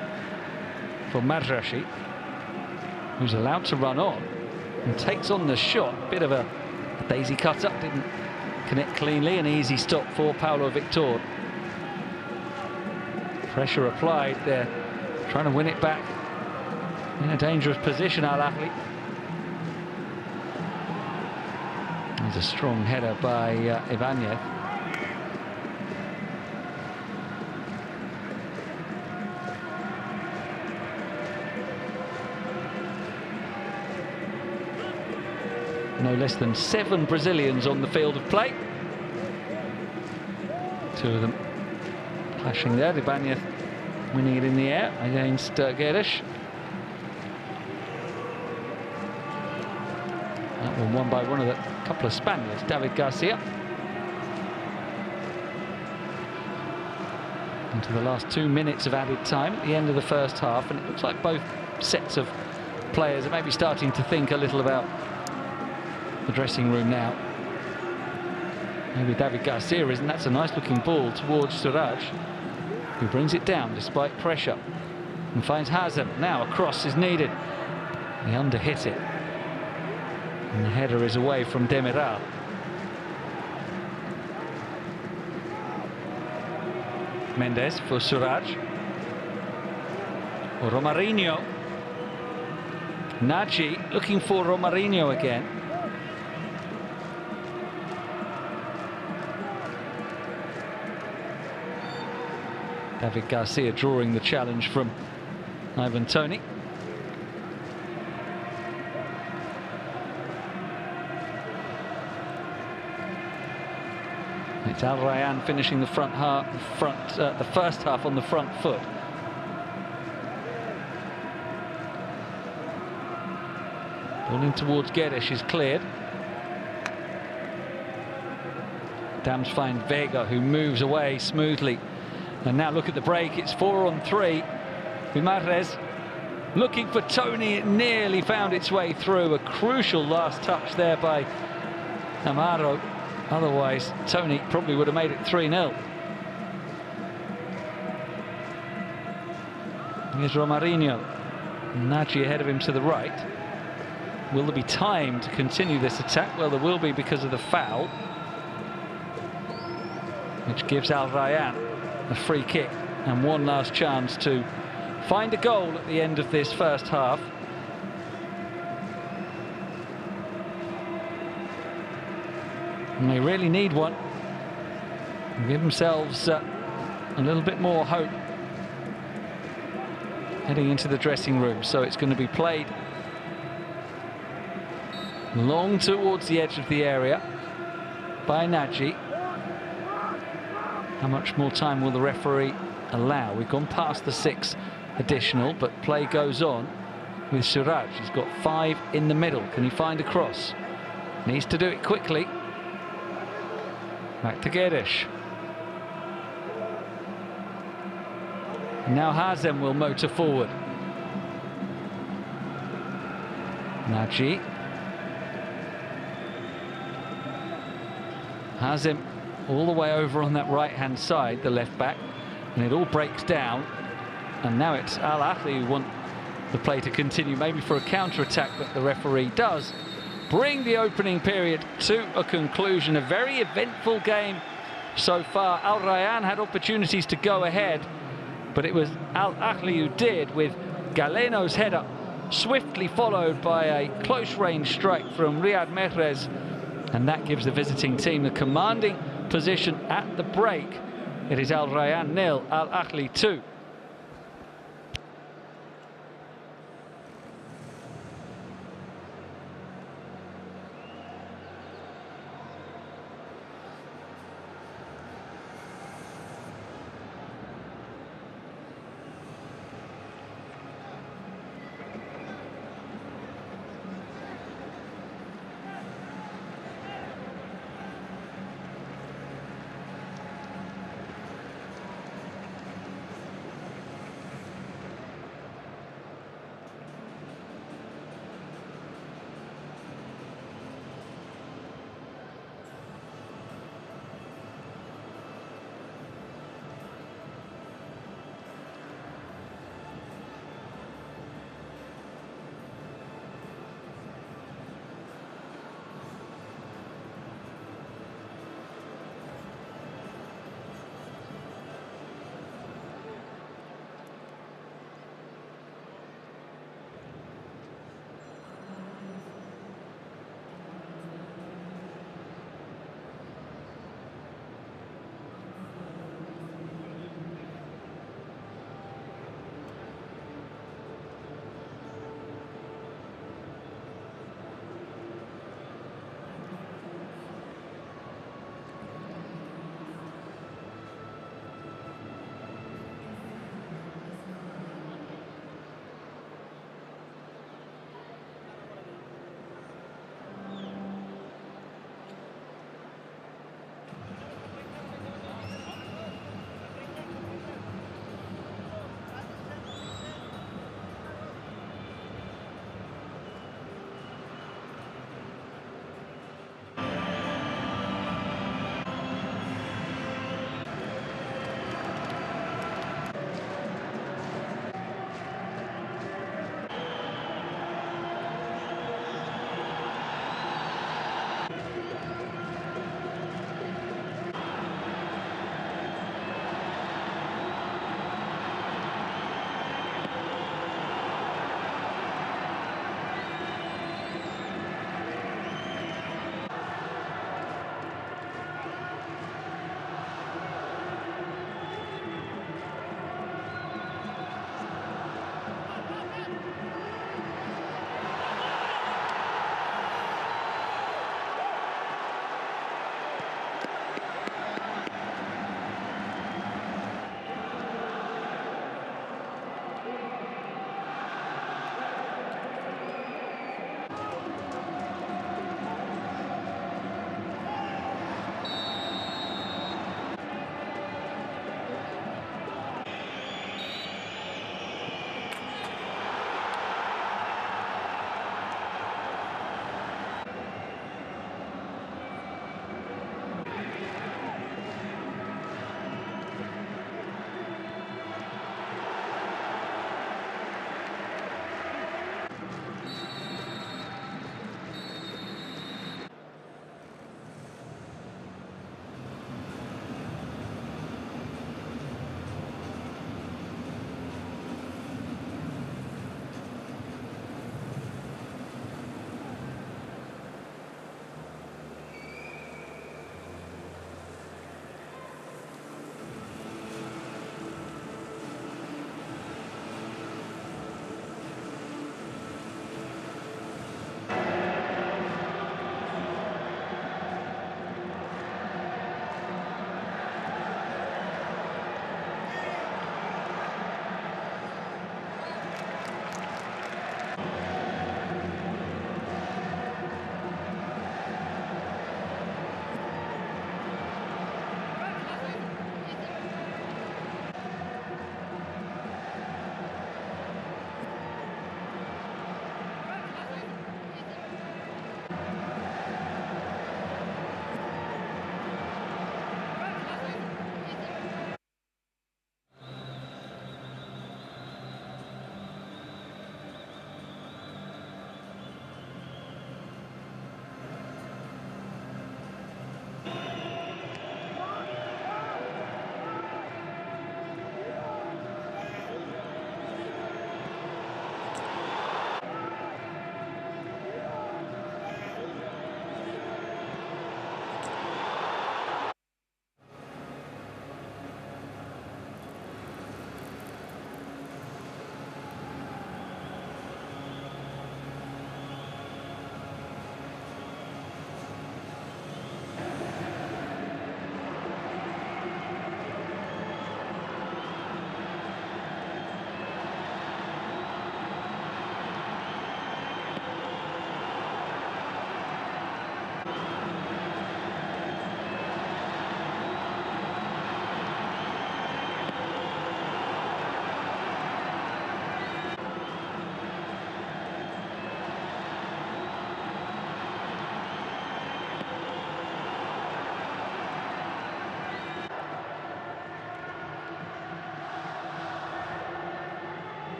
for Madrashi, who's allowed to run on and takes on the shot. Bit of a daisy cut up, didn't connect cleanly. An easy stop for Paulo Victor. Pressure applied there, trying to win it back in a dangerous position. Al Ahli. There's a strong header by Ibanez. No less than 7 Brazilians on the field of play. 2 of them clashing there. Ibanez winning it in the air against Guedes. That one won by one of the couple of Spaniards, David Garcia. Into the last 2 minutes of added time at the end of the first half, and it looks like both sets of players are maybe starting to think a little about the dressing room now. Maybe David Garcia isn't. That's a nice looking ball towards Suraj, who brings it down despite pressure and finds Hazem. Now a cross is needed. He underhit it, and the header is away from Demiral. Mendes for Suraj. Romarinho. Nagy looking for Romarinho again. David Garcia drawing the challenge from Ivan Toney. It's Al Rayyan finishing the the first half on the front foot. Ball in towards Guedes is cleared. Dams find Vega, who moves away smoothly And now look at the break, it's 4-on-3. Guimarães looking for Tony, it nearly found its way through. A crucial last touch there by Amaro. Otherwise, Tony probably would have made it 3-0. Here's Romarinho. Nagy ahead of him to the right. Will there be time to continue this attack? Well, there will be because of the foul, which gives Al Rayyan a free kick and one last chance to find a goal at the end of this first half. And they really need one. Give themselves a little bit more hope heading into the dressing room. So it's going to be played long towards the edge of the area by Nagy. How much more time will the referee allow? We've gone past the 6 additional, but play goes on with Suraj. He's got 5 in the middle. Can he find a cross? Needs to do it quickly. Back to Guedes. Now Hazem will motor forward. Nagy. Hazem all the way over on that right-hand side, the left back, and it all breaks down. And now it's Al Ahly who want the play to continue, maybe for a counter-attack, but the referee does bring the opening period to a conclusion. A very eventful game so far. Al Rayyan had opportunities to go ahead, but it was Al Ahly who did, with Galeno's header swiftly followed by a close-range strike from Riyad Mahrez, and that gives the visiting team the commanding position at the break. It is Al Rayyan 0, Al Ahly 2.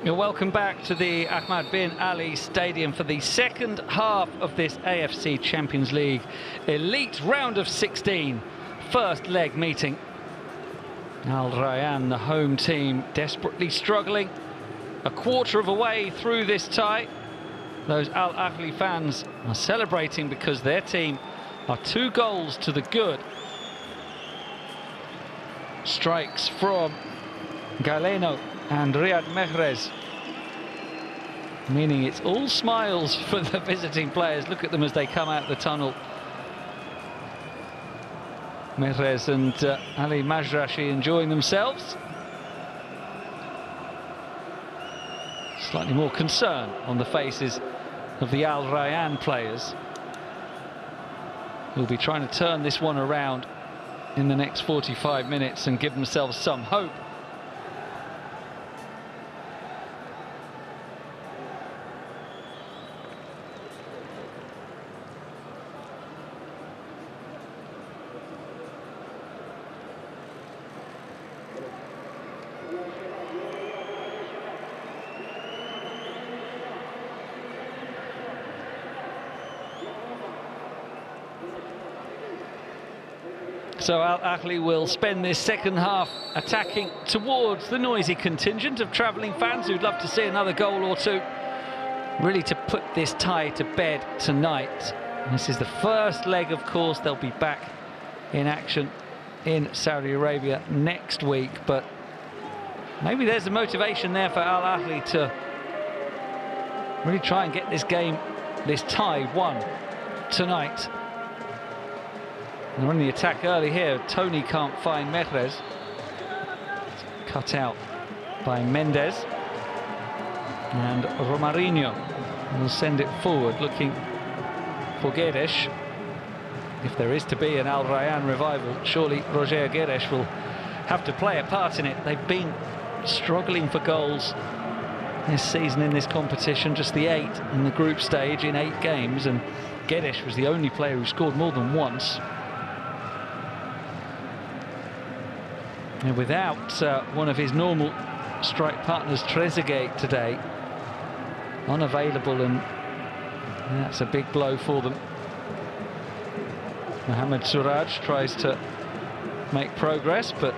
You're welcome back to the Ahmad bin Ali Stadium for the second half of this AFC Champions League Elite round of 16, first leg meeting. Al Rayyan, the home team, desperately struggling. A quarter of a way through this tie. Those Al Ahli fans are celebrating because their team are 2 goals to the good. Strikes from Galeno and Riyad Mahrez, meaning it's all smiles for the visiting players. Look at them as they come out the tunnel. Mahrez and Ali Majrashi enjoying themselves. Slightly more concern on the faces of the Al Rayyan players, who'll be trying to turn this one around in the next 45 minutes and give themselves some hope. So Al Ahli will spend this second half attacking towards the noisy contingent of travelling fans who'd love to see another goal or two, really to put this tie to bed tonight. This is the first leg, of course. They'll be back in action in Saudi Arabia next week, but maybe there's the motivation there for Al Ahli to really try and get this game, this tie, won tonight. They're on the attack early here. Tony can't find Mahrez. It's cut out by Mendes. And Romarinho will send it forward, looking for Guedes. If there is to be an Al Rayyan revival, surely Roger Guedes will have to play a part in it. They've been struggling for goals this season in this competition, just the 8 in the group stage in 8 games, and Guedes was the only player who scored more than once. And without one of his normal strike partners, Trezeguet, today, unavailable, and that's a big blow for them. Mohamed Suraj tries to make progress, but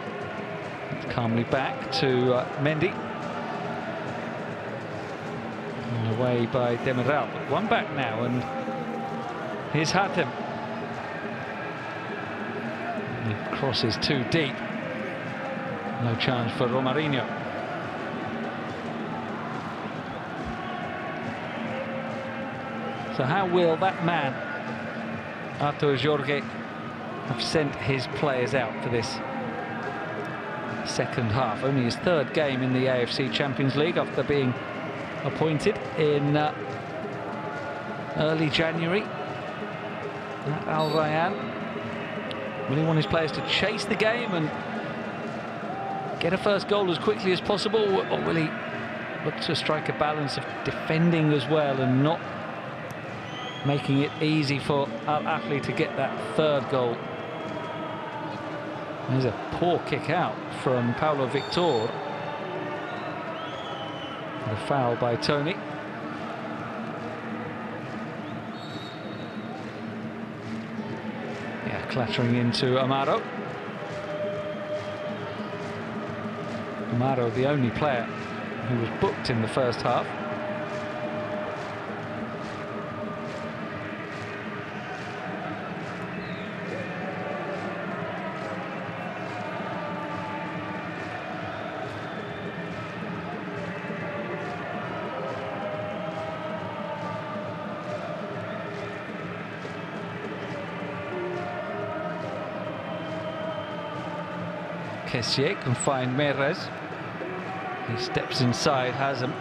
it's calmly back to Mendy. And away by Demiral, but one back now, and here's Hatem. He crosses too deep. No chance for Romarinho. So how will that man, Artur Jorge, have sent his players out for this second half? Only his 3rd game in the AFC Champions League after being appointed in early January at Al Rayyan. Will he want his players to chase the game and get a first goal as quickly as possible, or will he look to strike a balance of defending as well and not making it easy for Al Ahli to get that 3rd goal? There's a poor kick out from Paulo Victor. The foul by Tony. Yeah, clattering into Amaro. Amaro, the only player who was booked in the first half. KSA can find Mahrez. He steps inside Hazem.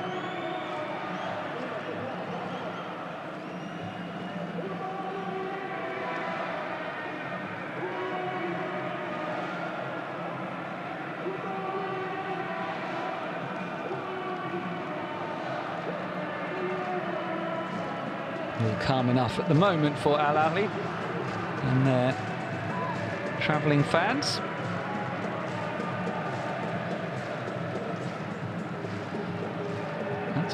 All calm enough at the moment for Al Ahli and their travelling fans.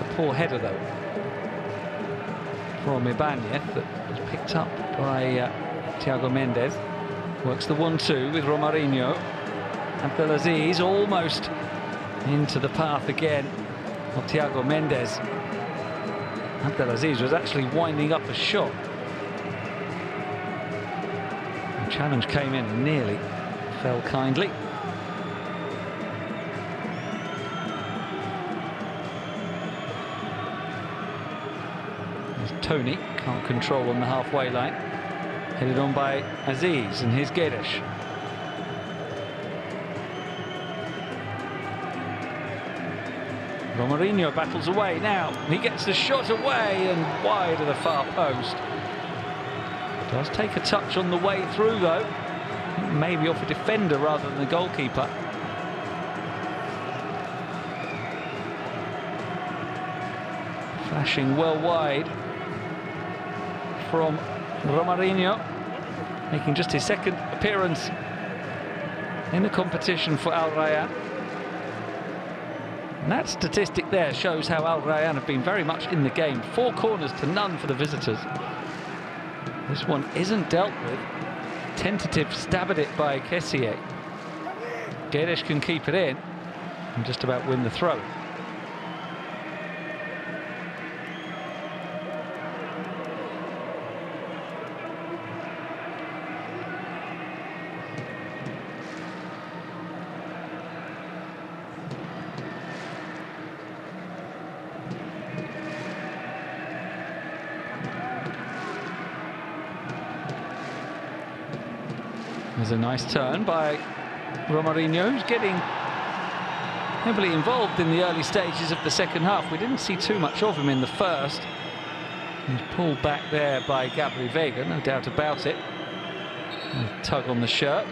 It's a poor header, though, from Ibanez that was picked up by Thiago Mendes. Works the 1-2 with Romarinho. Abdelaziz almost into the path again of Thiago Mendes. Abdelaziz was actually winding up a shot. The challenge came in and nearly fell kindly. There's Tony, can't control on the halfway line. Headed on by Aziz, and here's Guedes. Romarinho battles away now. He gets the shot away and wide of the far post. Does take a touch on the way through, though. Maybe off a defender rather than the goalkeeper. Flashing well wide from Romarinho, making just his second appearance in the competition for Al Rayyan. And that statistic there shows how Al Rayyan have been very much in the game. 4 corners to none for the visitors. This one isn't dealt with. Tentative stab at it by KSA. Guedes can keep it in and just about win the throw. There's a nice turn by Romarinho, who's getting heavily involved in the early stages of the second half. We didn't see too much of him in the first. He's pulled back there by Gabri Vega, no doubt about it. A tug on the shirt.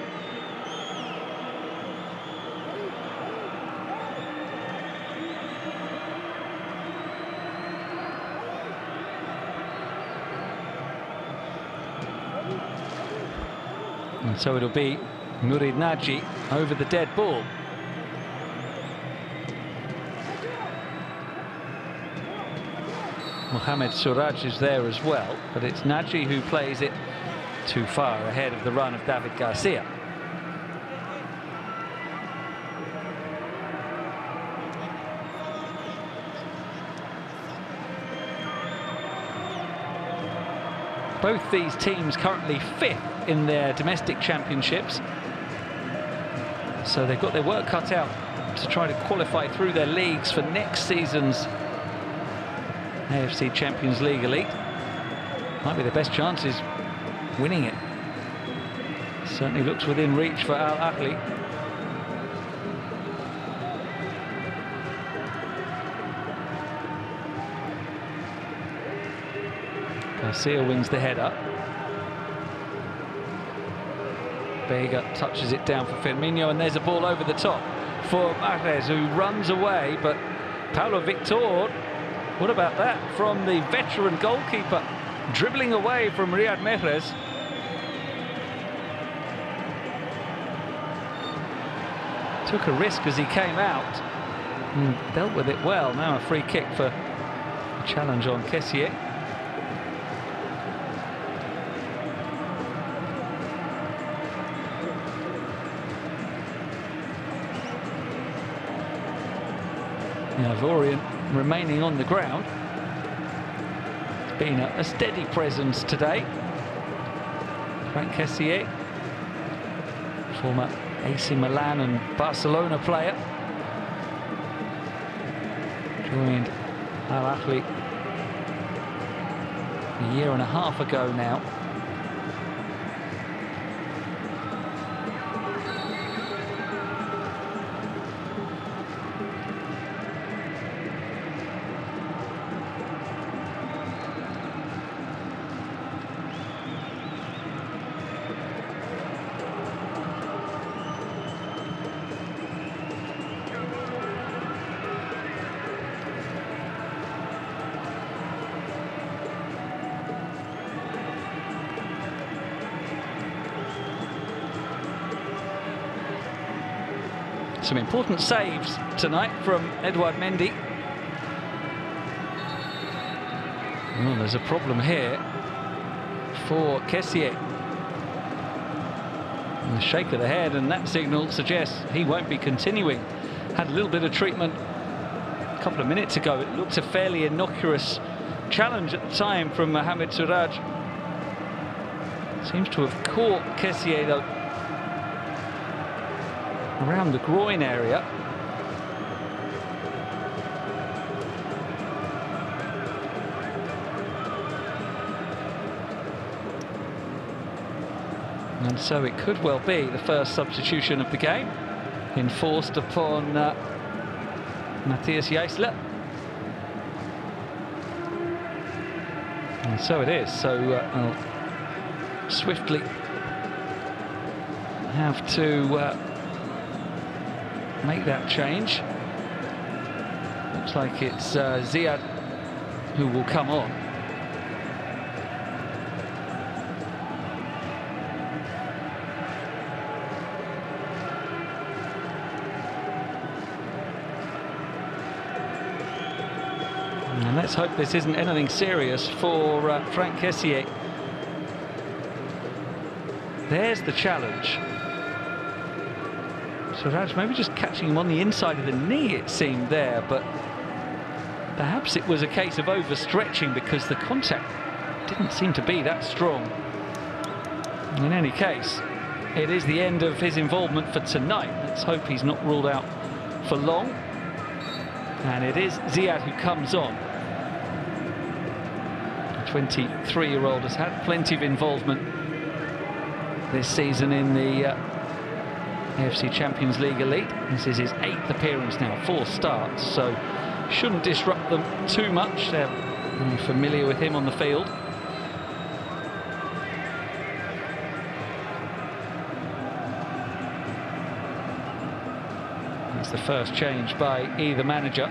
And so it'll be Murid Naji over the dead ball. Mohamed Suraj is there as well, but it's Naji who plays it too far ahead of the run of David Garcia. Both these teams currently 5th in their domestic championships, so they've got their work cut out to try to qualify through their leagues for next season's AFC Champions League Elite. Might be their best chances winning it. Certainly looks within reach for Al Ahli. Garcia wins the header. Vega touches it down for Firmino, and there's a ball over the top for Mahrez, who runs away, but Paulo Victor, what about that from the veteran goalkeeper, dribbling away from Riyad Mahrez. Took a risk as he came out and dealt with it well. Now a free kick for a challenge on KSA. Ivorian remaining on the ground. It's been a steady presence today. Frank KSA, former AC Milan and Barcelona player, joined Al Ahli a year and a half ago now. Some important saves tonight from Edouard Mendy. Oh, there's a problem here for KSA. A shake of the head, and that signal suggests he won't be continuing. Had a little bit of treatment a couple of minutes ago. It looked a fairly innocuous challenge at the time from Mohamed Suraj. Seems to have caught KSA though around the groin area. And so it could well be the first substitution of the game, enforced upon Matthias Jaisler. And so it is. So I'll swiftly have to make that change. Looks like it's Ziad who will come on. And let's hope this isn't anything serious for Franck KSA. There's the challenge. Suraj maybe just catching him on the inside of the knee, it seemed there, but perhaps it was a case of overstretching because the contact didn't seem to be that strong. In any case, it is the end of his involvement for tonight. Let's hope he's not ruled out for long. And it is Ziad who comes on. The 23-year-old has had plenty of involvement this season in the AFC Champions League Elite. This is his 8th appearance now, 4 starts, so shouldn't disrupt them too much. They're very familiar with him on the field. That's the first change by either manager.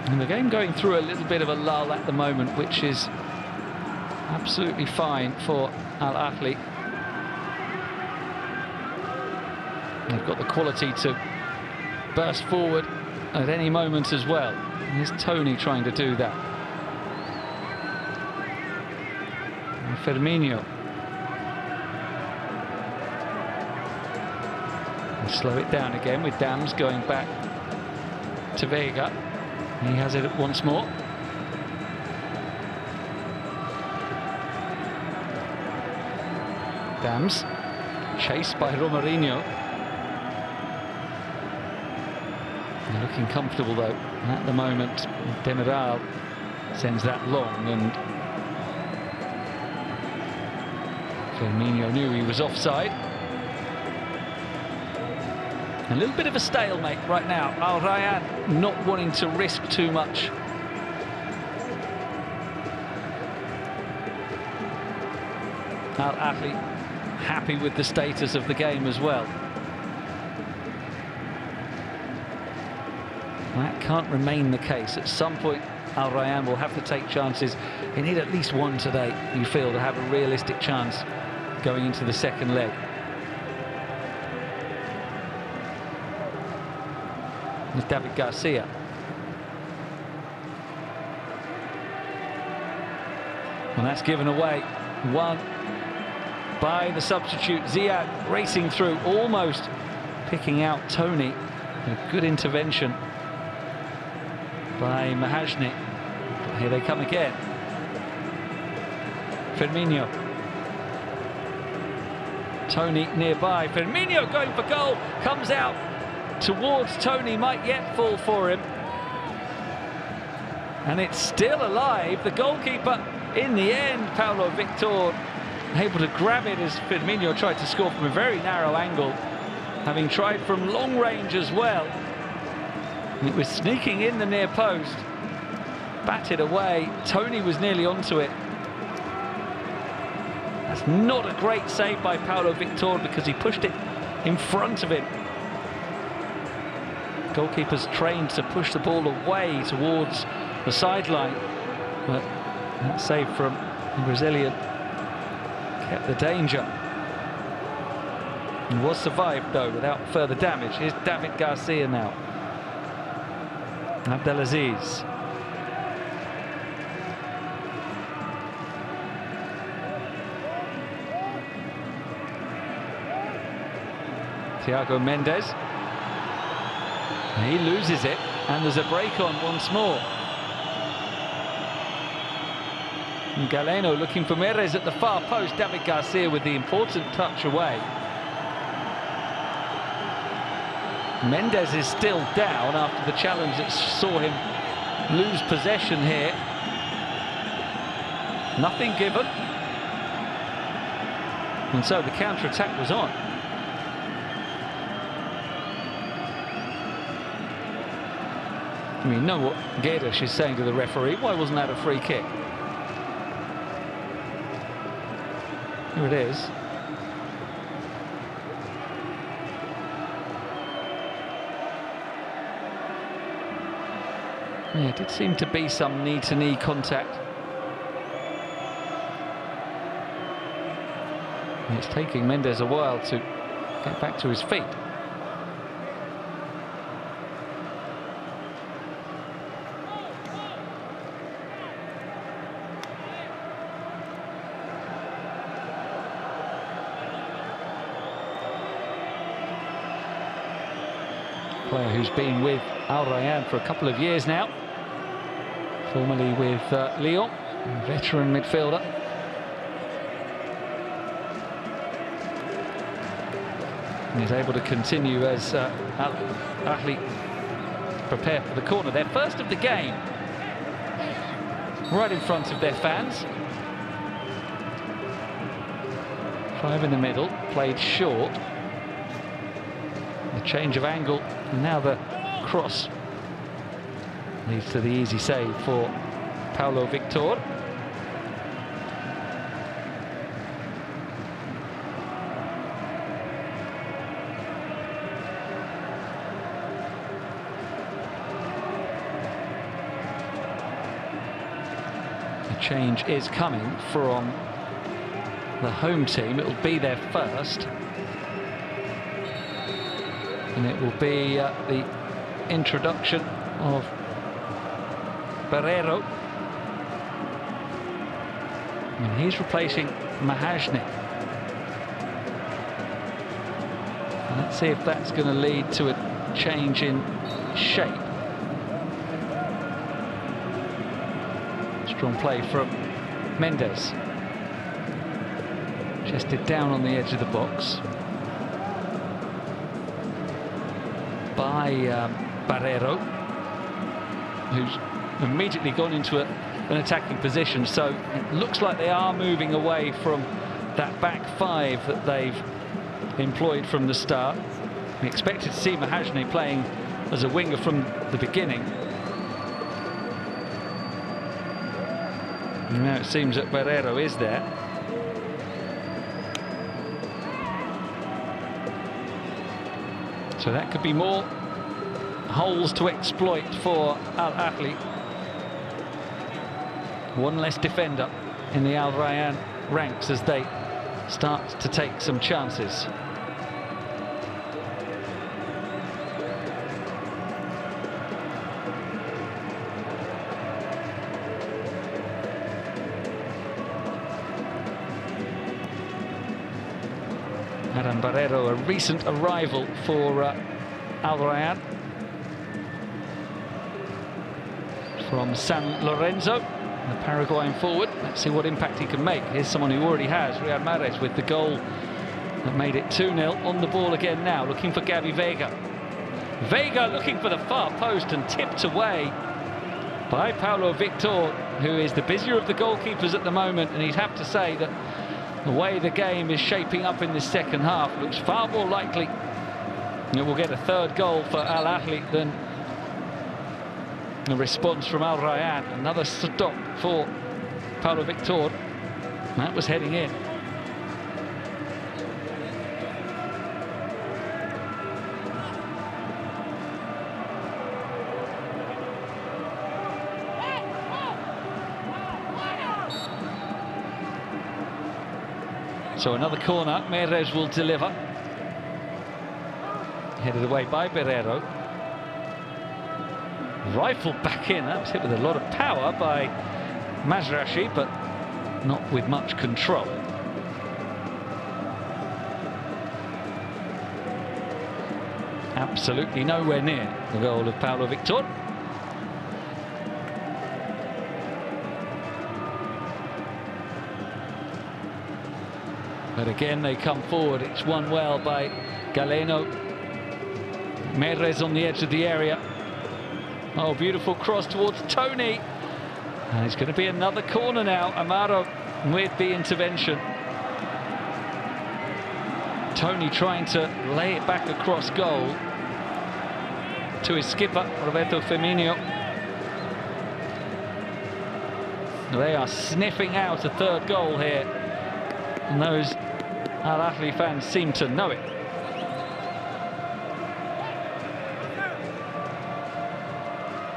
And the game going through a little bit of a lull at the moment, which is absolutely fine for Al Ahly. They've got the quality to burst forward at any moment as well. And here's Tony trying to do that. And Firmino. And slow it down again with Dams going back to Vega. He has it once more. Dams, chased by Romarinho. They're looking comfortable though at the moment. Demiral sends that long, and Firmino knew he was offside. A little bit of a stalemate right now. Al Rayyan not wanting to risk too much. Al Ahly happy with the status of the game as well. That can't remain the case. At some point, Al Rayyan will have to take chances. They need at least one today, you feel, to have a realistic chance going into the second leg. There's David Garcia. And that's given away. One by the substitute. Ziad racing through, almost picking out Tony. A good intervention by Mahajni. Here they come again. Firmino. Tony nearby. Firmino going for goal. Comes out towards Tony, might yet fall for him. And it's still alive. The goalkeeper, in the end, Paulo Victor, able to grab it as Firmino tried to score from a very narrow angle, having tried from long range as well. And it was sneaking in the near post. Batted away. Tony was nearly onto it. That's not a great save by Paulo Victor because he pushed it in front of him. Goalkeeper's trained to push the ball away towards the sideline, but that save from the Brazilian kept the danger. He was survived though without further damage. Here's David Garcia now. Abdelaziz. Thiago Mendes. He loses it, and there's a break on once more. And Galeno looking for Merez at the far post. David Garcia with the important touch away. Mendes is still down after the challenge that saw him lose possession here. Nothing given. And so the counter-attack was on. I mean, you know what Guedes is saying to the referee. Why wasn't that a free kick? Here it is. Yeah, it did seem to be some knee-to-knee contact. And it's taking Mendes a while to get back to his feet. Player who's been with Al Rayyan for a couple of years now, formerly with Lyon, veteran midfielder. And he's able to continue as Ahli prepare for the corner. Their first of the game, right in front of their fans. 5 in the middle, played short. The change of angle, and now the cross leads to the easy save for Paulo Victor. The change is coming from the home team. It will be their first. And it will be the introduction of Barreiro. And he's replacing Mahajny. And let's see if that's going to lead to a change in shape. Strong play from Mendes. Chested down on the edge of the box by Barreiro, who's immediately gone into an attacking position. So it looks like they are moving away from that back 5 that they've employed from the start. We expected to see Mahajny playing as a winger from the beginning. And now it seems that Barreiro is there. So that could be more holes to exploit for Al Ahly. One less defender in the Al Rayyan ranks as they start to take some chances. Adam Barreiro, a recent arrival for Al Rayyan from San Lorenzo, the Paraguayan forward. Let's see what impact he can make. Here's someone who already has, Riyad Mahrez, with the goal that made it 2-0. On the ball again now, looking for Gabby Vega. Vega looking for the far post and tipped away by Paulo Victor, who is the busier of the goalkeepers at the moment, and he'd have to say that the way the game is shaping up in this second half looks far more likely that we'll get a third goal for Al Ahly than a response from Al Rayyan. Another stop for Paulo Victor. That was heading in. So another corner, Merez will deliver. Headed away by Barreiro. Rifled back in. That was hit with a lot of power by Mazraoui, but not with much control. Absolutely nowhere near the goal of Paulo Victor. But again, they come forward. It's won well by Galeno. Meirez on the edge of the area. Oh, beautiful cross towards Tony. And it's going to be another corner now. Amaro with the intervention. Tony trying to lay it back across goal to his skipper, Roberto Firmino. They are sniffing out a third goal here, and those Al Ahly fans seem to know it.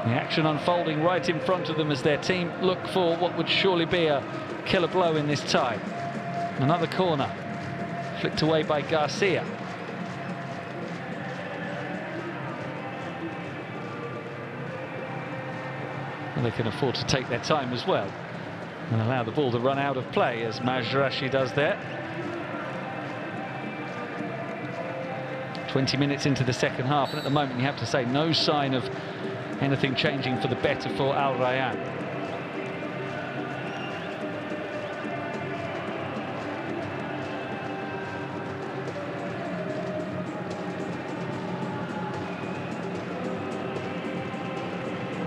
The action unfolding right in front of them as their team look for what would surely be a killer blow in this tie. Another corner, flicked away by Garcia. Well, they can afford to take their time as well and allow the ball to run out of play, as Mazraoui does there. 20 minutes into the second half, and at the moment you have to say no sign of anything changing for the better for Al Rayyan.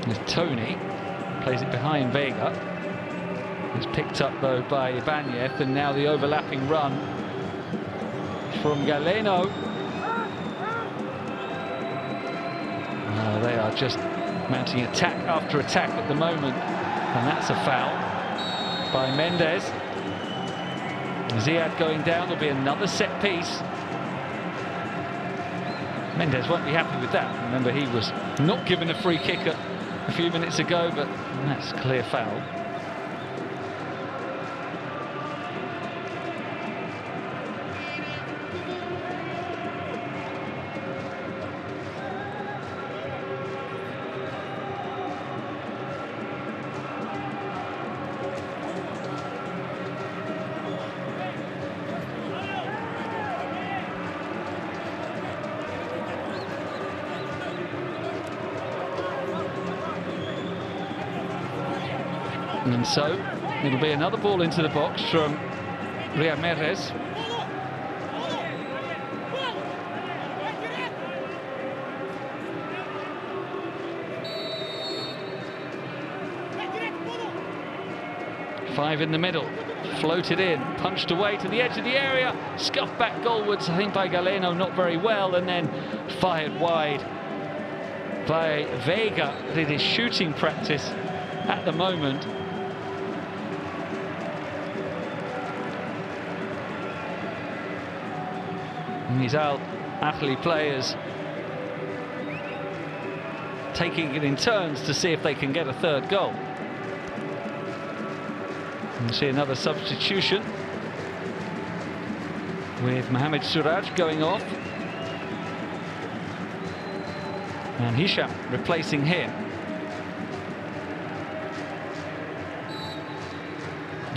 There's Tony, plays it behind Vega. It's picked up though by Ibanez, and now the overlapping run from Galeno. They are just mounting attack after attack at the moment, and that's a foul by Mendes. Ziad going down. There'll be another set piece. Mendes won't be happy with that. Remember, he was not given a free kick a few minutes ago, but that's a clear foul. And so it'll be another ball into the box from Riyad Mahrez. Five in the middle, floated in, punched away to the edge of the area, scuffed back goalwards, I think by Galeno, not very well, and then fired wide by Vega. It is shooting practice at the moment. And these Al Ahly players taking it in turns to see if they can get a third goal. And we see another substitution with Mohamed Suraj going off and Hisham replacing him.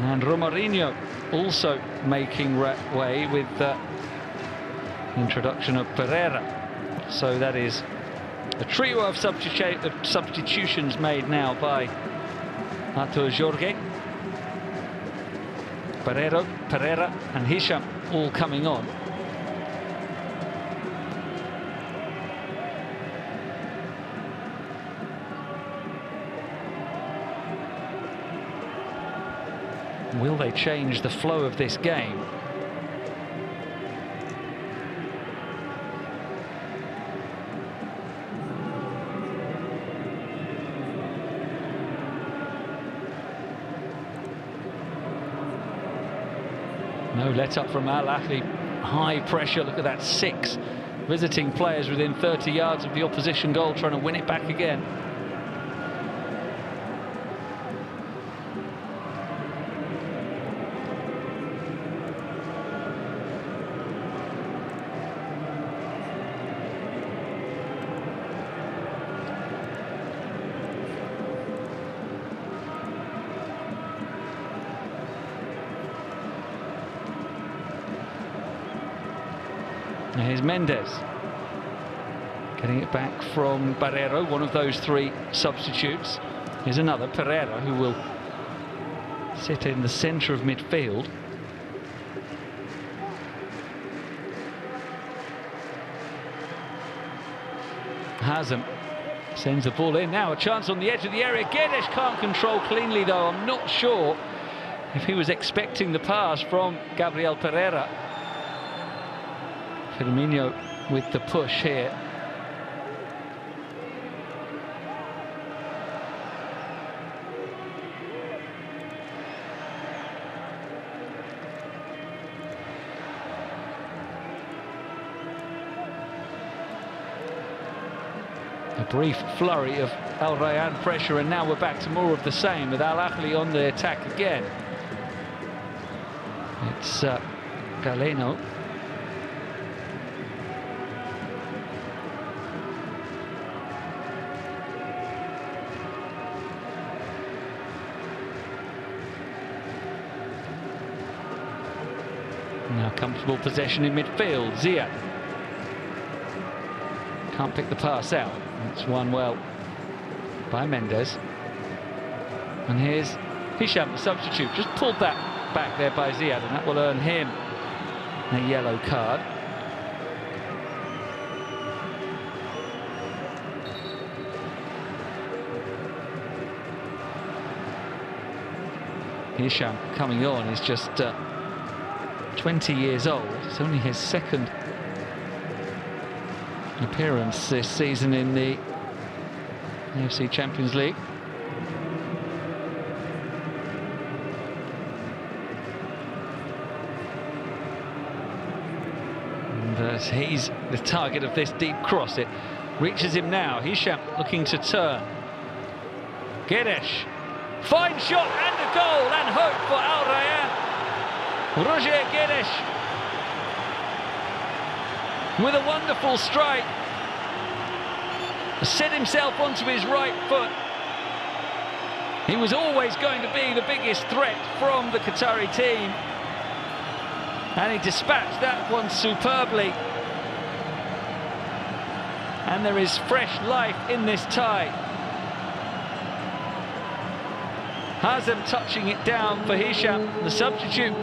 And Romarinho also making way with the introduction of Pereira. So that is a trio of substitutions made now by Artur Jorge. Pereira and Hisham all coming on. Will they change the flow of this game? No let up from Al Ahly. High pressure. Look at that, 6 visiting players within 30 yards of the opposition goal trying to win it back again. Here's Mendes. Getting it back from Barrero, one of those three substitutes. Here's another, Pereira, who will sit in the centre of midfield. Hazem sends the ball in. Now a chance on the edge of the area. Guedes can't control cleanly, though. I'm not sure if he was expecting the pass from Gabriel Pereira. Firmino with the push here. A brief flurry of Al Rayyan pressure, and now we're back to more of the same with Al Ahli on the attack again. It's Galeno. Now comfortable possession in midfield. Ziyad can't pick the pass out. It's won well by Mendes. And here's Hisham, the substitute. Just pulled that back there by Ziyad, and that will earn him a yellow card. Hisham coming on is just 20 years old. It's only his second appearance this season in the AFC Champions League. And he's the target of this deep cross. It reaches him now. Hisham looking to turn. Guedes, fine shot and a goal, and hope for Al Rayyan. Roger Guedes with a wonderful strike, set himself onto his right foot. He was always going to be the biggest threat from the Qatari team, and he dispatched that one superbly. And there is fresh life in this tie. Hazem touching it down for Hisham, the substitute,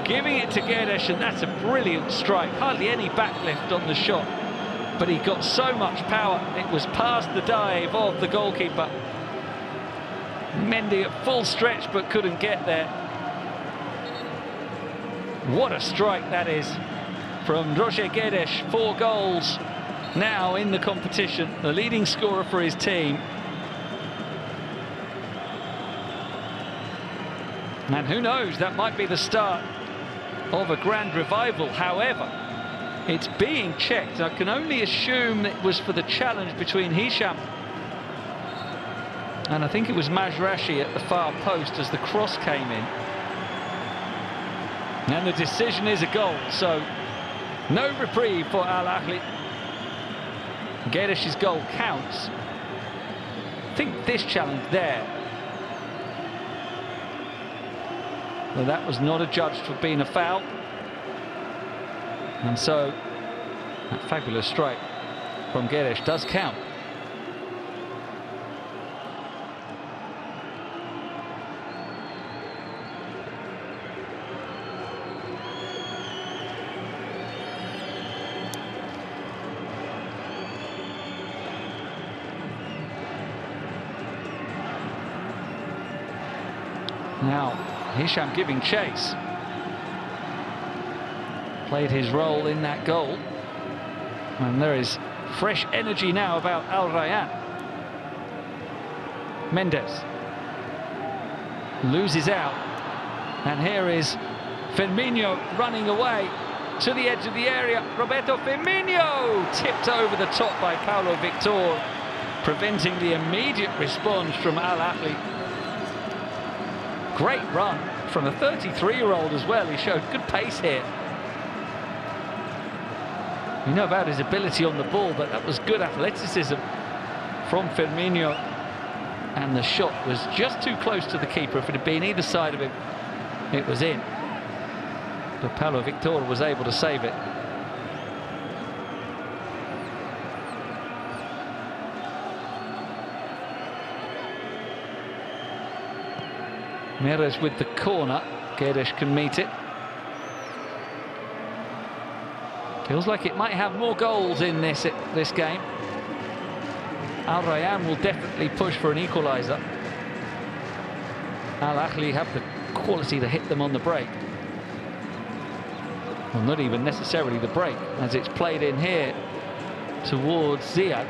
giving it to Guedes, and that's a brilliant strike. Hardly any backlift on the shot, but he got so much power. It was past the dive of the goalkeeper. Mendy at full stretch, but couldn't get there. What a strike that is from Roger Guedes. 4 goals now in the competition, the leading scorer for his team. And who knows, that might be the start of a grand revival. However, it's being checked. I can only assume it was for the challenge between Hisham and I think it was Majrashi at the far post as the cross came in. And the decision is a goal, so no reprieve for Al Ahli. Guedes' goal counts. I think this challenge there, well, that was not adjudged for being a foul. And so that fabulous strike from Guedes does count. Now Hisham giving chase. Played his role in that goal. And there is fresh energy now about Al Rayyan. Mendes loses out. And here is Firmino running away to the edge of the area. Roberto Firmino tipped over the top by Paulo Victor, preventing the immediate response from Al Ahli. Great run from a 33-year-old as well. He showed good pace here. We know about his ability on the ball, but that was good athleticism from Firmino. And the shot was just too close to the keeper. If it had been either side of him, it was in. But Paulo Victor was able to save it. Meres with the corner. Guedes can meet it. Feels like it might have more goals in this game. Al Rayyan will definitely push for an equaliser. Al Ahli have the quality to hit them on the break. Well, not even necessarily the break, as it's played in here towards Ziad.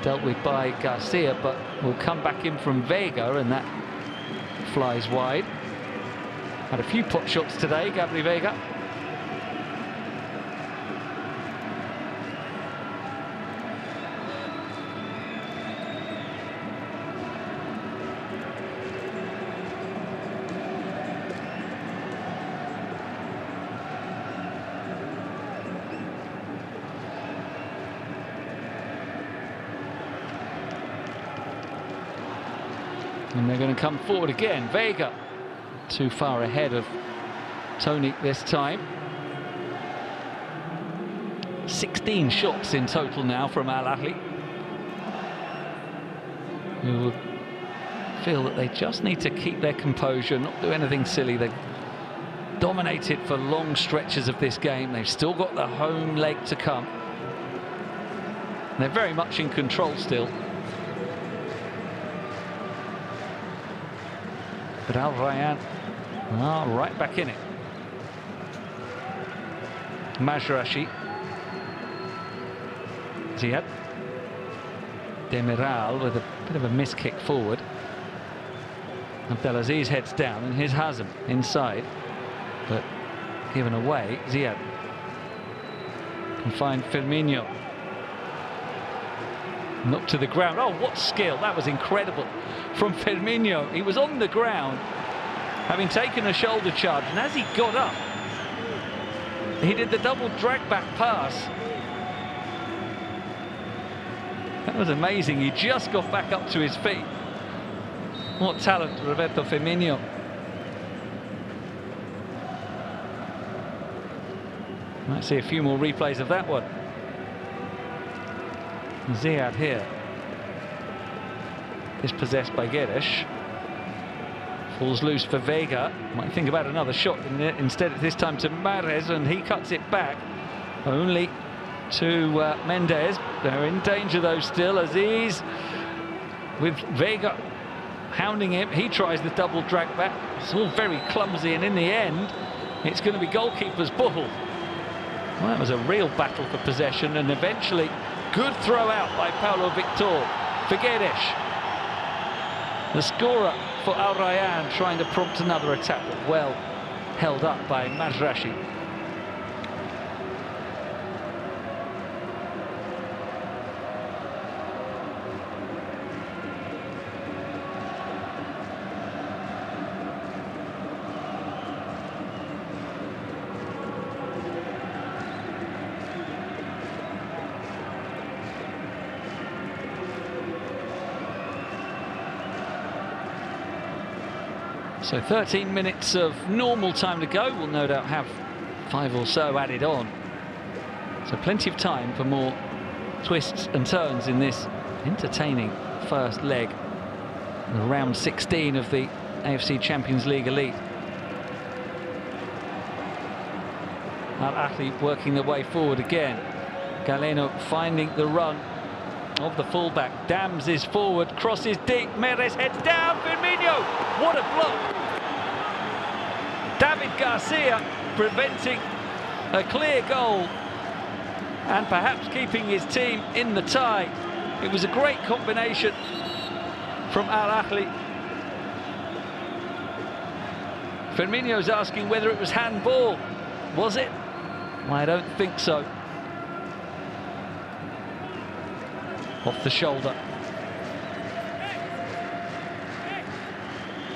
Dealt with by Garcia, but will come back in from Vega, and that flies wide. Had a few pot shots today, Gabri Vega. And they're going to come forward again. Vega too far ahead of Tony this time. 16 shots in total now from Al Ahli, who will feel that they just need to keep their composure, not do anything silly. They've dominated for long stretches of this game. They've still got the home leg to come. They're very much in control still. But Al Rayyan right back in it. Majrashi. Ziad. Demiral with a bit of a miss kick forward. Abdelaziz heads down, and here's Hazem inside, but given away. Ziad can find Firmino. Knocked to the ground. Oh, what skill! That was incredible from Firmino. He was on the ground, having taken a shoulder charge, and as he got up, he did the double drag back pass. That was amazing. He just got back up to his feet. What talent, Roberto Firmino. Might see a few more replays of that one. Ziad here is possessed by Guedes. Falls loose for Vega. Might think about another shot instead this time to Mahrez, and he cuts it back only to Mendes. They're in danger though still. Aziz with Vega hounding him. He tries the double drag back. It's all very clumsy, and in the end it's going to be goalkeeper's ball. Well, that was a real battle for possession, and eventually good throw out by Paulo Victor for Guedes. The scorer for Al Rayyan, trying to prompt another attack, but well held up by Majrashi. So 13 minutes of normal time to go. We'll no doubt have 5 or so added on. So plenty of time for more twists and turns in this entertaining first leg. Round 16 of the AFC Champions League Elite. Al Ahli working their way forward again. Galeno finding the run of the fullback. Dams is forward, crosses deep, Meres heads down, Firmino! What a block! David Garcia preventing a clear goal and perhaps keeping his team in the tie. It was a great combination from Al Ahli. Firmino's asking whether it was handball. Was it? I don't think so. Off the shoulder.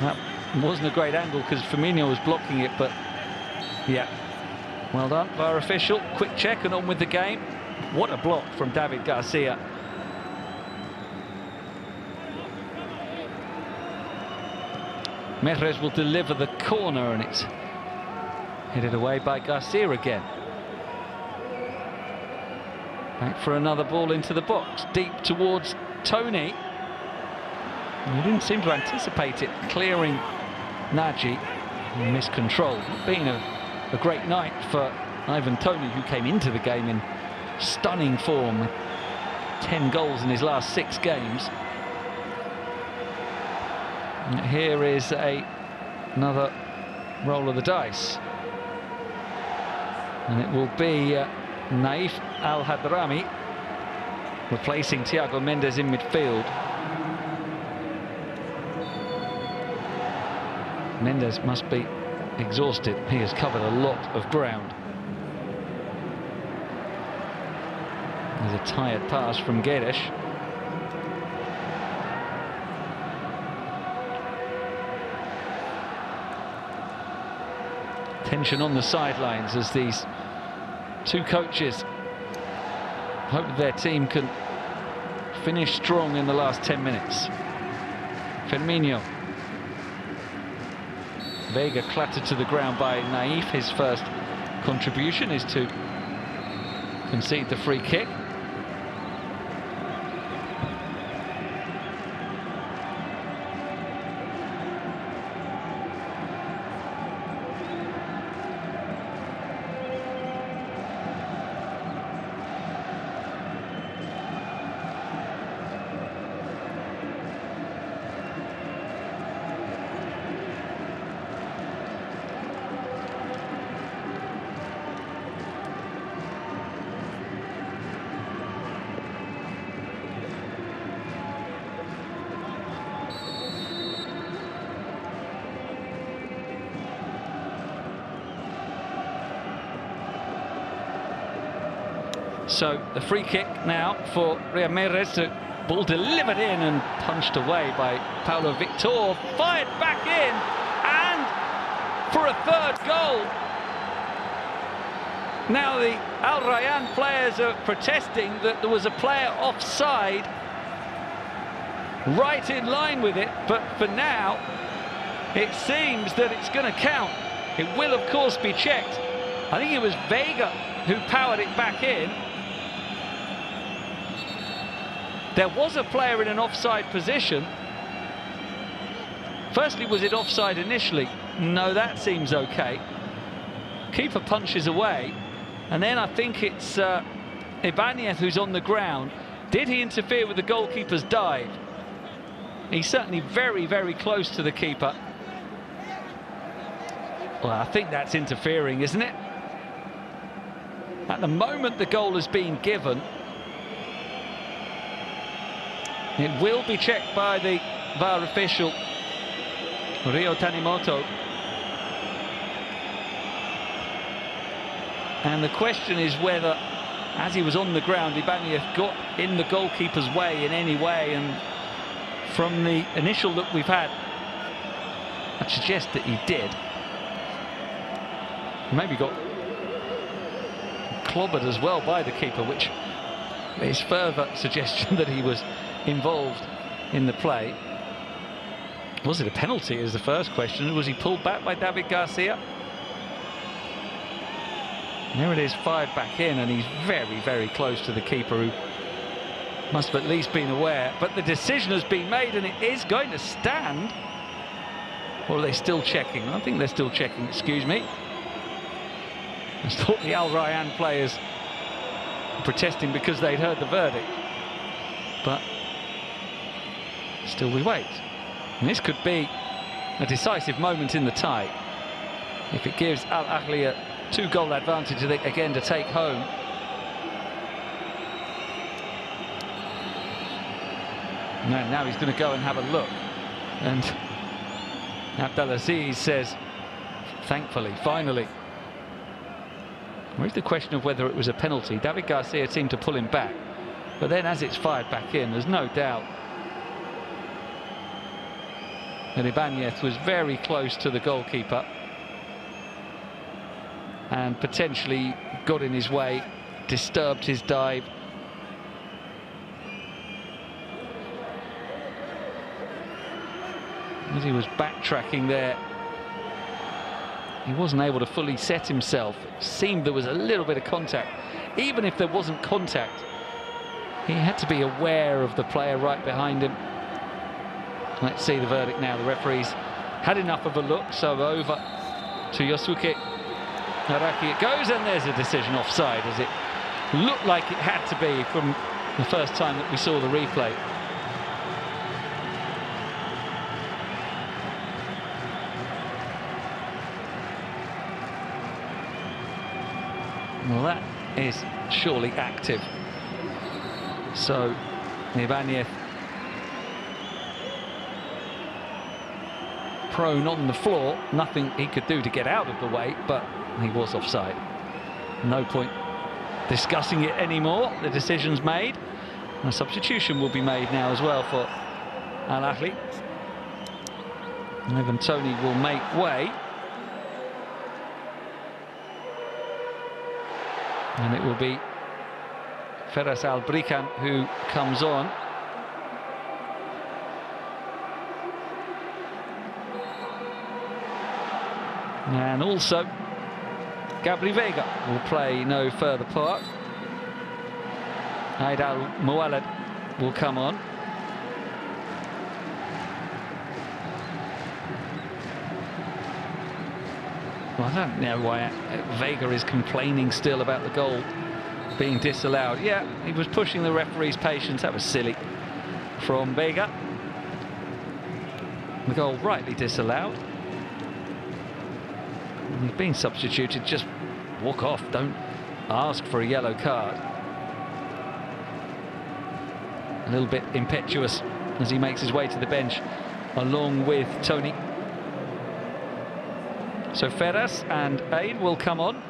That wasn't a great angle because Firmino was blocking it, but yeah, well done, VAR official. Quick check and on with the game. What a block from David Garcia. Mehrez will deliver the corner, and it's headed away by Garcia again. Back for another ball into the box, deep towards Tony. He didn't seem to anticipate it clearing Nagy. Missed control. Not been a great night for Ivan Toney, who came into the game in stunning form with 10 goals in his last 6 games. And here is another roll of the dice. And it will be Naif Al-Hadrami replacing Thiago Mendes in midfield. Mendes must be exhausted. He has covered a lot of ground. There's a tired pass from Guedes. Tension on the sidelines as these two coaches hope their team can finish strong in the last 10 minutes. Firmino. Vega clattered to the ground by Naif. His first contribution is to concede the free kick. So the free kick now for Rayyan. Ball delivered in and punched away by Paulo Victor. Fired back in, and for a third goal. Now the Al Rayyan players are protesting that there was a player offside, right in line with it, but for now it seems that it's going to count. It will of course be checked. I think it was Vega who powered it back in. There was a player in an offside position. Firstly, was it offside initially? No, that seems okay. Keeper punches away, and then I think it's Ibanez who's on the ground. Did he interfere with the goalkeeper's dive? He's certainly very, very close to the keeper. Well, I think that's interfering, isn't it? At the moment the goal has been given. It will be checked by the VAR official, Rio Tanimoto. And the question is whether, as he was on the ground, Ibanez got in the goalkeeper's way in any way. And from the initial look we've had, I'd suggest that he did. Maybe got clobbered as well by the keeper, which is further suggestion that he was involved in the play. Was it a penalty is the first question. Was he pulled back by David Garcia? There it is, fired back in, and he's very, very close to the keeper, who must have at least been aware. But the decision has been made, and it is going to stand. Or are they still checking? I think they're still checking, excuse me. I thought the Al Rayyan players were protesting because they'd heard the verdict. But still we wait. And this could be a decisive moment in the tie. If it gives Al Ahly a 2-goal advantage again to take home. Now he's going to go and have a look. And Abdelaziz says, thankfully, finally. Where's the question of whether it was a penalty? David Garcia seemed to pull him back. But then as it's fired back in, there's no doubt that Ibanez was very close to the goalkeeper and potentially got in his way, disturbed his dive. As he was backtracking there, he wasn't able to fully set himself. It seemed there was a little bit of contact. Even if there wasn't contact, he had to be aware of the player right behind him. Let's see the verdict now. The referee's had enough of a look, so over to Yosuke Araki it goes, and there's a decision offside, as it looked like it had to be from the first time that we saw the replay. Well, that is surely active. So Ibanez prone on the floor, nothing he could do to get out of the way, but he was offside. No point discussing it anymore. The decision's made. A substitution will be made now as well for Al Ahly. Ivan Toney will make way. And it will be Feras Al-Brikan who comes on. And also Gabri Vega will play no further part. Aidal Mualad will come on. Well, I don't know why Vega is complaining still about the goal being disallowed. Yeah, he was pushing the referee's patience. That was silly from Vega. The goal rightly disallowed. He's been substituted. Just walk off. Don't ask for a yellow card. A little bit impetuous as he makes his way to the bench along with Toney. So Feras and Aid will come on.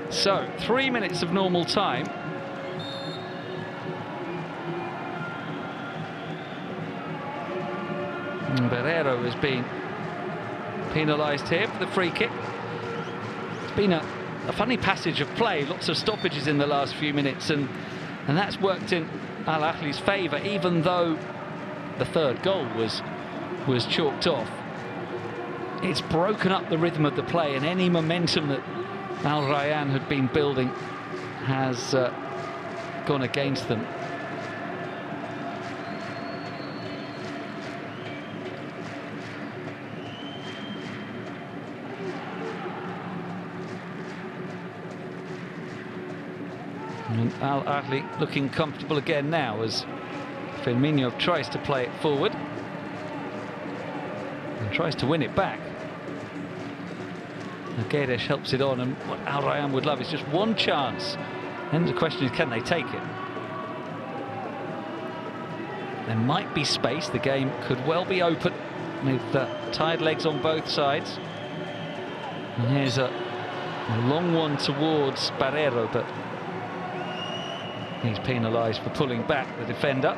So, 3 minutes of normal time. Barreiro has been penalised here for the free kick. It's been a funny passage of play, lots of stoppages in the last few minutes, and that's worked in Al Ahly's favour, even though the third goal was chalked off. It's broken up the rhythm of the play, and any momentum that Al Rayyan had been building has gone against them. And Al Ahly looking comfortable again now as Firmino tries to play it forward and tries to win it back. Guedes helps it on, and what Al Rayyan would love is just one chance. And the question is, can they take it? There might be space. The game could well be open with tired legs on both sides. And here's a long one towards Barreiro, but he's penalised for pulling back the defender.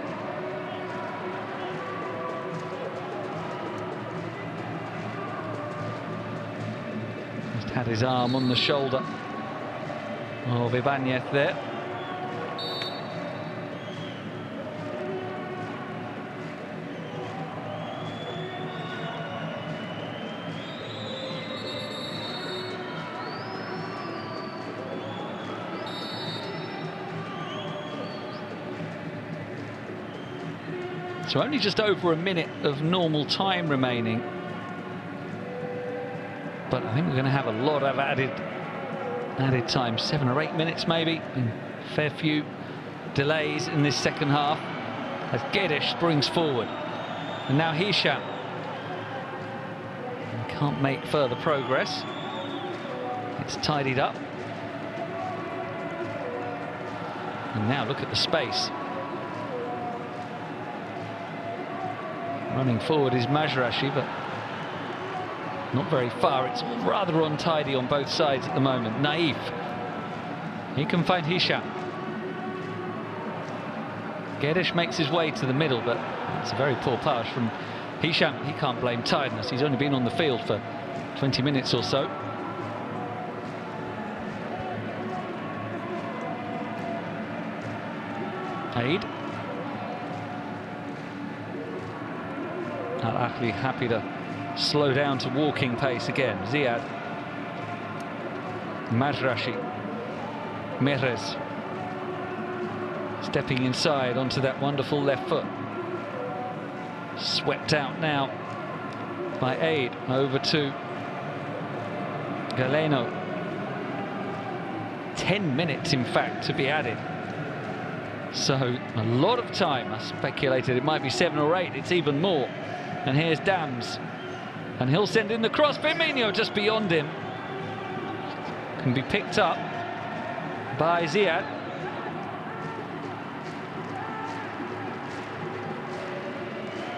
Had his arm on the shoulder of Ibanez there. So only just over a minute of normal time remaining. But I think we're going to have a lot of added time, 7 or 8 minutes maybe, and a fair few delays in this second half as Guedes springs forward. And now Hisham. Can't make further progress. It's tidied up. And now look at the space. Running forward is Majrashi, but not very far. It's rather untidy on both sides at the moment. Naif. He can find Hisham. Guedes makes his way to the middle, but it's a very poor pass from Hisham. He can't blame tiredness. He's only been on the field for 20 minutes or so. Aid. Al Ahly happy to slow down to walking pace again. Ziad. Majrashi. Mehrez. Stepping inside onto that wonderful left foot. Swept out now by Aid. Over to Galeno. 10 minutes, in fact, to be added. So a lot of time. I speculated it might be 7 or 8. It's even more. And here's Dams. And he'll send in the cross. Firmino just beyond him. Can be picked up by Ziad.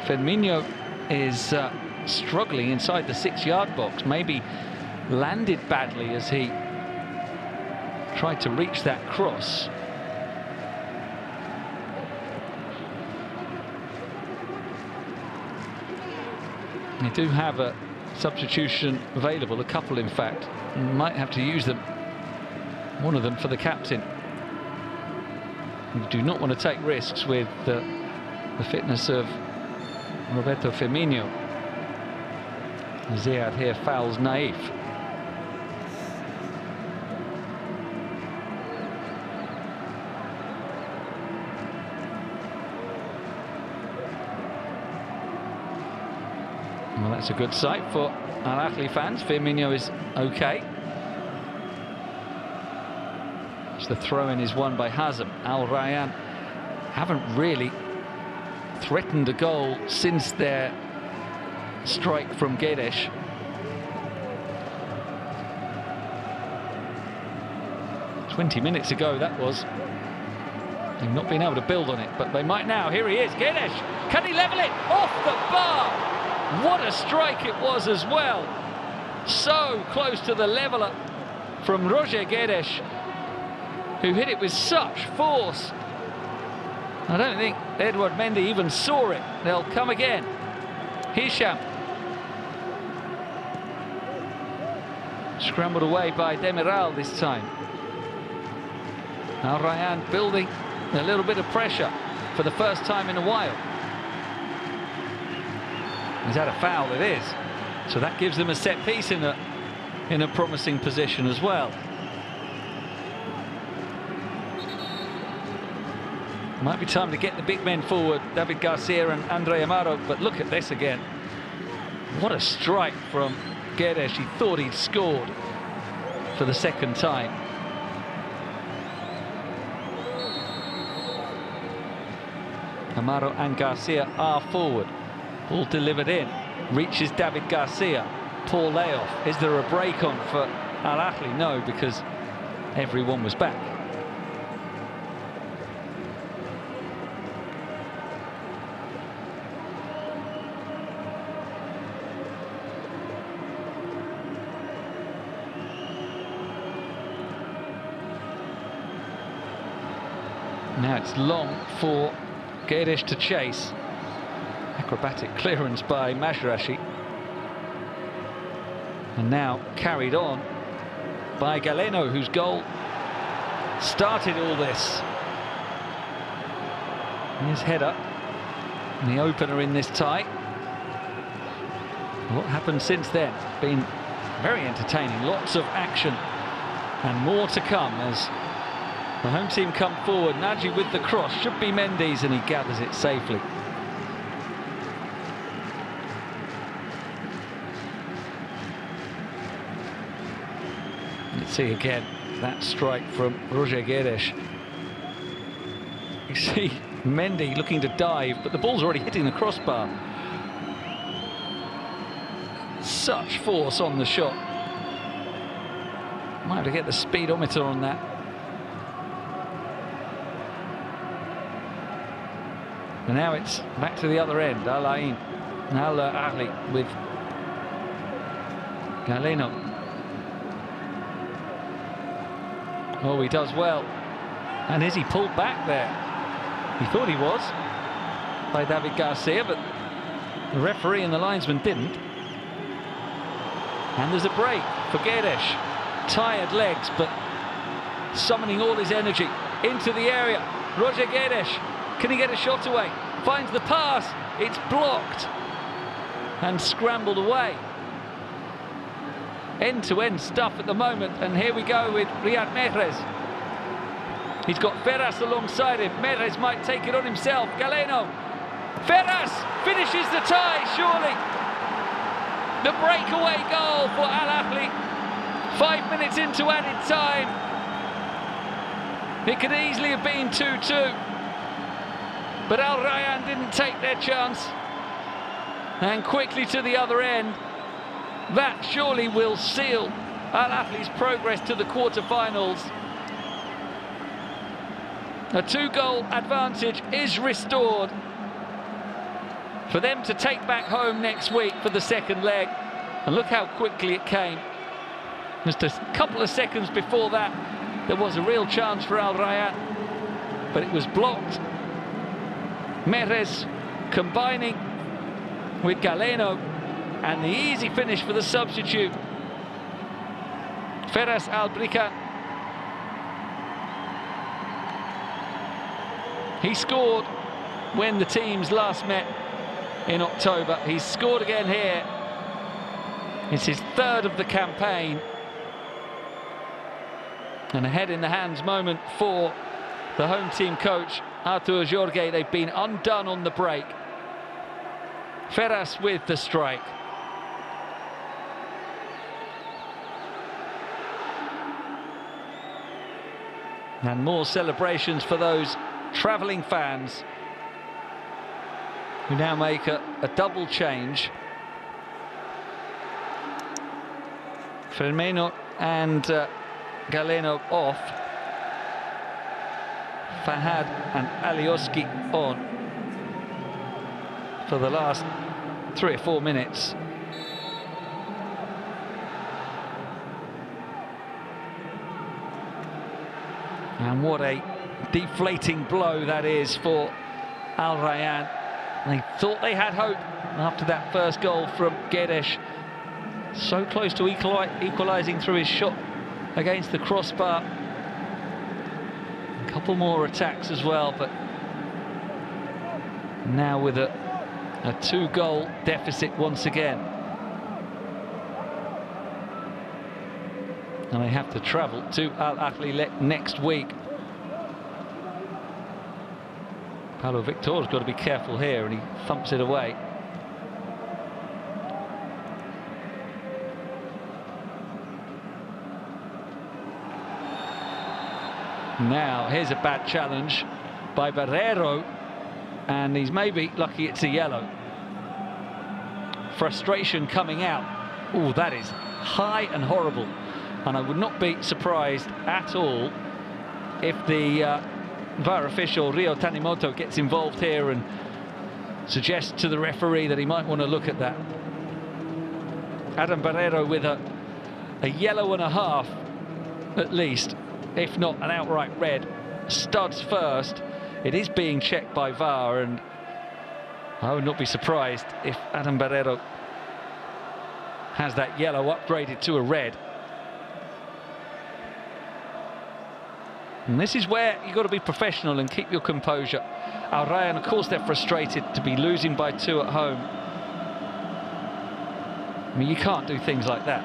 Firmino is struggling inside the 6-yard box. Maybe landed badly as he tried to reach that cross. They do have a substitution available, a couple in fact. Might have to use them, one of them for the captain. You do not want to take risks with the fitness of Roberto Firmino. Ziad here fouls Naif. Well, that's a good sight for Al Ahly fans. Firmino is okay. The throw-in is won by Hazem. Al Rayyan haven't really threatened a goal since their strike from Guedes. "20 minutes ago that was. They've not been able to build on it, but they might now. Here he is, Guedes. Can he level it? Off the bar! What a strike it was as well. So close to the leveller from Roger Guedes, who hit it with such force. I don't think Edouard Mendy even saw it. They'll come again. Hisham. Scrambled away by Demiral this time. Al Rayyan building a little bit of pressure for the first time in a while. He's had a foul, it is. So that gives them a set piece in a promising position as well. Might be time to get the big men forward, David Garcia and Andre Amaro, but look at this again. What a strike from Guedes. He thought he'd scored for the second time. Amaro and Garcia are forward. Ball delivered in. Reaches David Garcia. Poor layoff. Is there a break on for Al Ahly? No, because everyone was back. Now it's long for Guedes to chase. Acrobatic clearance by Majrashi. And now carried on by Galeno, whose goal started all this. His header, the opener in this tie. What happened since then? Been very entertaining, lots of action and more to come as the home team come forward. Naji with the cross, should be Mendy's, and he gathers it safely. Let's see again that strike from Roger Guedes. You see Mendy looking to dive, but the ball's already hitting the crossbar. Such force on the shot. Might have to get the speedometer on that. And now it's back to the other end. Al Ain, Al Ahli with Galeno. Oh, he does well. And is he pulled back there? He thought he was by David Garcia, but the referee and the linesman didn't. And there's a break for Guedes. Tired legs, but summoning all his energy into the area. Roger Guedes, can he get a shot away? Finds the pass, it's blocked and scrambled away. End-to-end stuff at the moment, and here we go with Riyad Mahrez. He's got Ferraz alongside him. Mahrez might take it on himself. Galeno. Ferraz finishes the tie, surely. The breakaway goal for Al Ahli. 5 minutes into added time. It could easily have been 2-2. But Al Rayyan didn't take their chance. And quickly to the other end. That surely will seal Al Ahli's progress to the quarter-finals. A 2-goal advantage is restored for them to take back home next week for the second leg. And look how quickly it came. Just a couple of seconds before that, there was a real chance for Al Rayyan, but it was blocked. Mahrez combining with Galeno, and the easy finish for the substitute, Ferraz Albrican. He scored when the teams last met in October. He's scored again here. It's his third of the campaign. And a head in the hands moment for the home team coach, Artur Jorge. They've been undone on the break. Ferraz with the strike. And more celebrations for those travelling fans who now make a double change. Firmino and Galeno off. Fahad and Alioski on for the last 3 or 4 minutes. And what a deflating blow that is for Al Rayyan. They thought they had hope after that first goal from Guedes. So close to equalising through his shot against the crossbar. A couple more attacks as well, but now with a 2-goal deficit once again. And they have to travel to Al Ahli next week. Paulo Victor's got to be careful here, and he thumps it away. Now, here's a bad challenge by Barrero, and he's maybe lucky it's a yellow. Frustration coming out. Oh, that is high and horrible. And I would not be surprised at all if the VAR official Rio Tanimoto gets involved here and suggests to the referee that he might want to look at that. Adam Barrero with a yellow and a half at least, if not an outright red. Studs first. It is being checked by VAR, and I would not be surprised if Adam Barrero has that yellow upgraded to a red. And this is where you've got to be professional and keep your composure. Al Rayyan, of course, they're frustrated to be losing by 2 at home. I mean, you can't do things like that.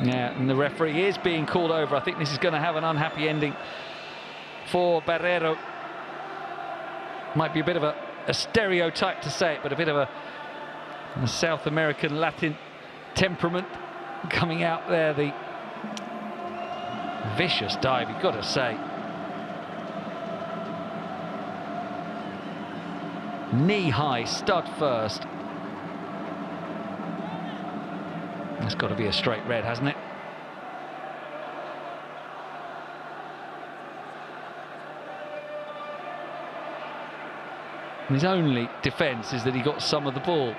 Yeah, and the referee is being called over. I think this is going to have an unhappy ending for Barrero. Might be a bit of a stereotype to say it, but a bit of a South American Latin temperament coming out there. The Vicious dive, you've got to say. Knee-high, stud first. That's got to be a straight red, hasn't it? And his only defence is that he got some of the ball,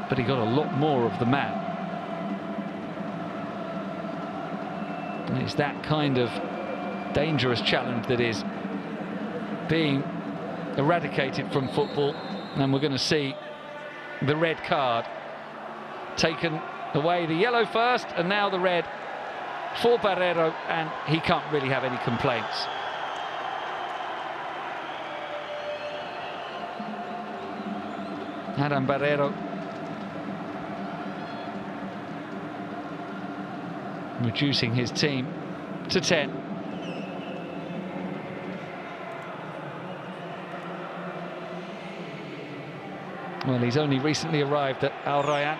but he got a lot more of the man. And it's that kind of dangerous challenge that is being eradicated from football, and we're going to see the red card taken away. The yellow first, and now the red for Barreiro, and he can't really have any complaints. Adam Barreiro reducing his team to 10. Well, he's only recently arrived at Al Rayyan.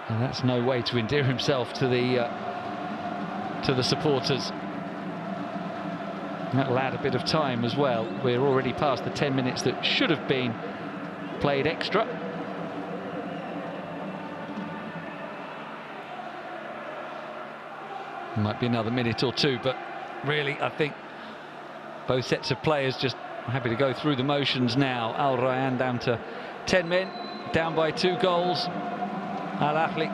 And that's no way to endear himself to the supporters. And that'll add a bit of time as well. We're already past the 10 minutes that should have been played extra. Might be another minute or two, but really, I think both sets of players just happy to go through the motions now. Al Rayyan down to 10 men, down by 2 goals. Al Ahli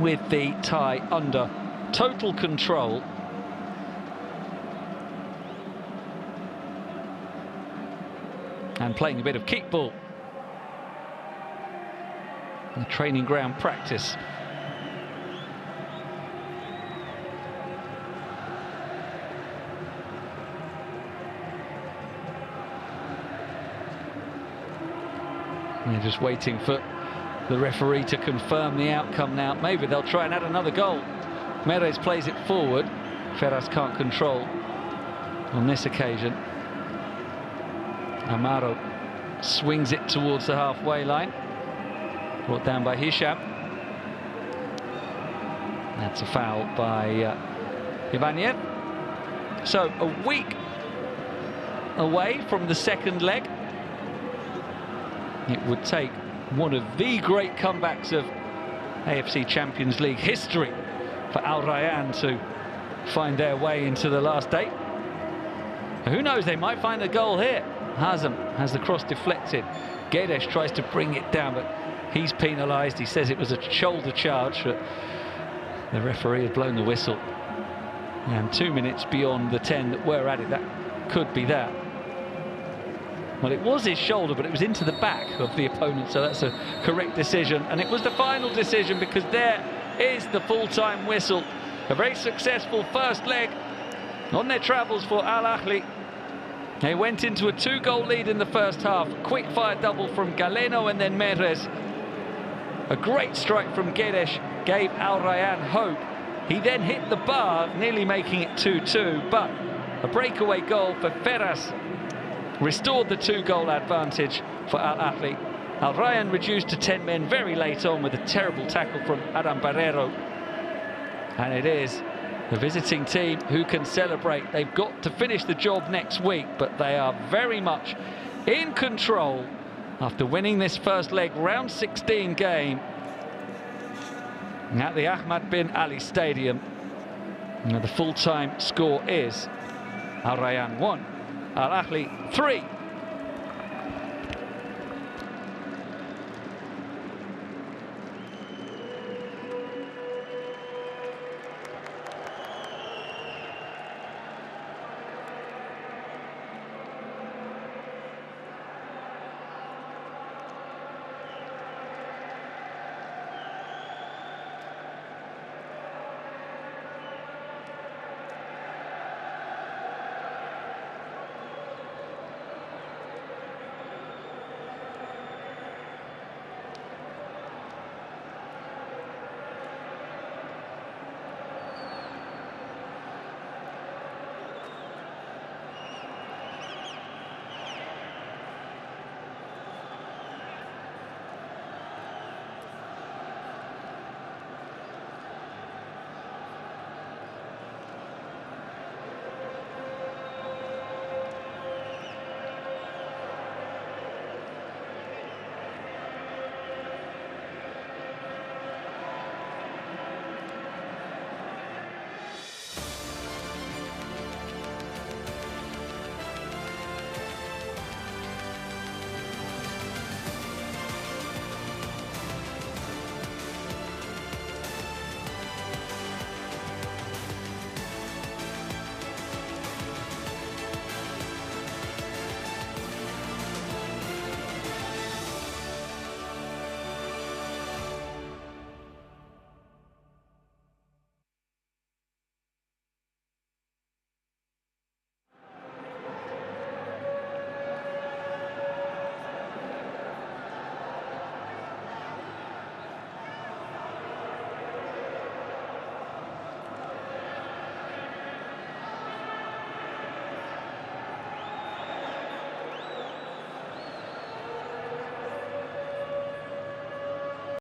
with the tie under total control. And playing a bit of kickball. The training ground practice. They're just waiting for the referee to confirm the outcome now. Maybe they'll try and add another goal. Meres plays it forward. Ferraz can't control on this occasion. Amaro swings it towards the halfway line. Brought down by Hisham. That's a foul by Ibanez. So a week away from the second leg. It would take one of the great comebacks of AFC Champions League history for Al Rayyan to find their way into the last 8. Who knows, they might find a goal here. Hazem has the cross deflected. Guedes tries to bring it down, but he's penalised. He says it was a shoulder charge, but the referee had blown the whistle. And 2 minutes beyond the 10 that were added, that could be that. Well, it was his shoulder, but it was into the back of the opponent, so that's a correct decision. And it was the final decision, because there is the full-time whistle. A very successful first leg on their travels for Al Ahli. They went into a 2-goal lead in the first half. Quick-fire double from Galeno and then Meres. A great strike from Guedes gave Al Rayyan hope. He then hit the bar, nearly making it 2-2, but a breakaway goal for Ferraz restored the 2-goal advantage for Al Ahli. Al Rayyan reduced to 10 men very late on with a terrible tackle from Adam Barreiro. And it is the visiting team who can celebrate. They've got to finish the job next week, but they are very much in control after winning this first leg round 16 game at the Ahmad bin Ali Stadium. Now the full-time score is Al Rayyan 1, Al Ahli 3.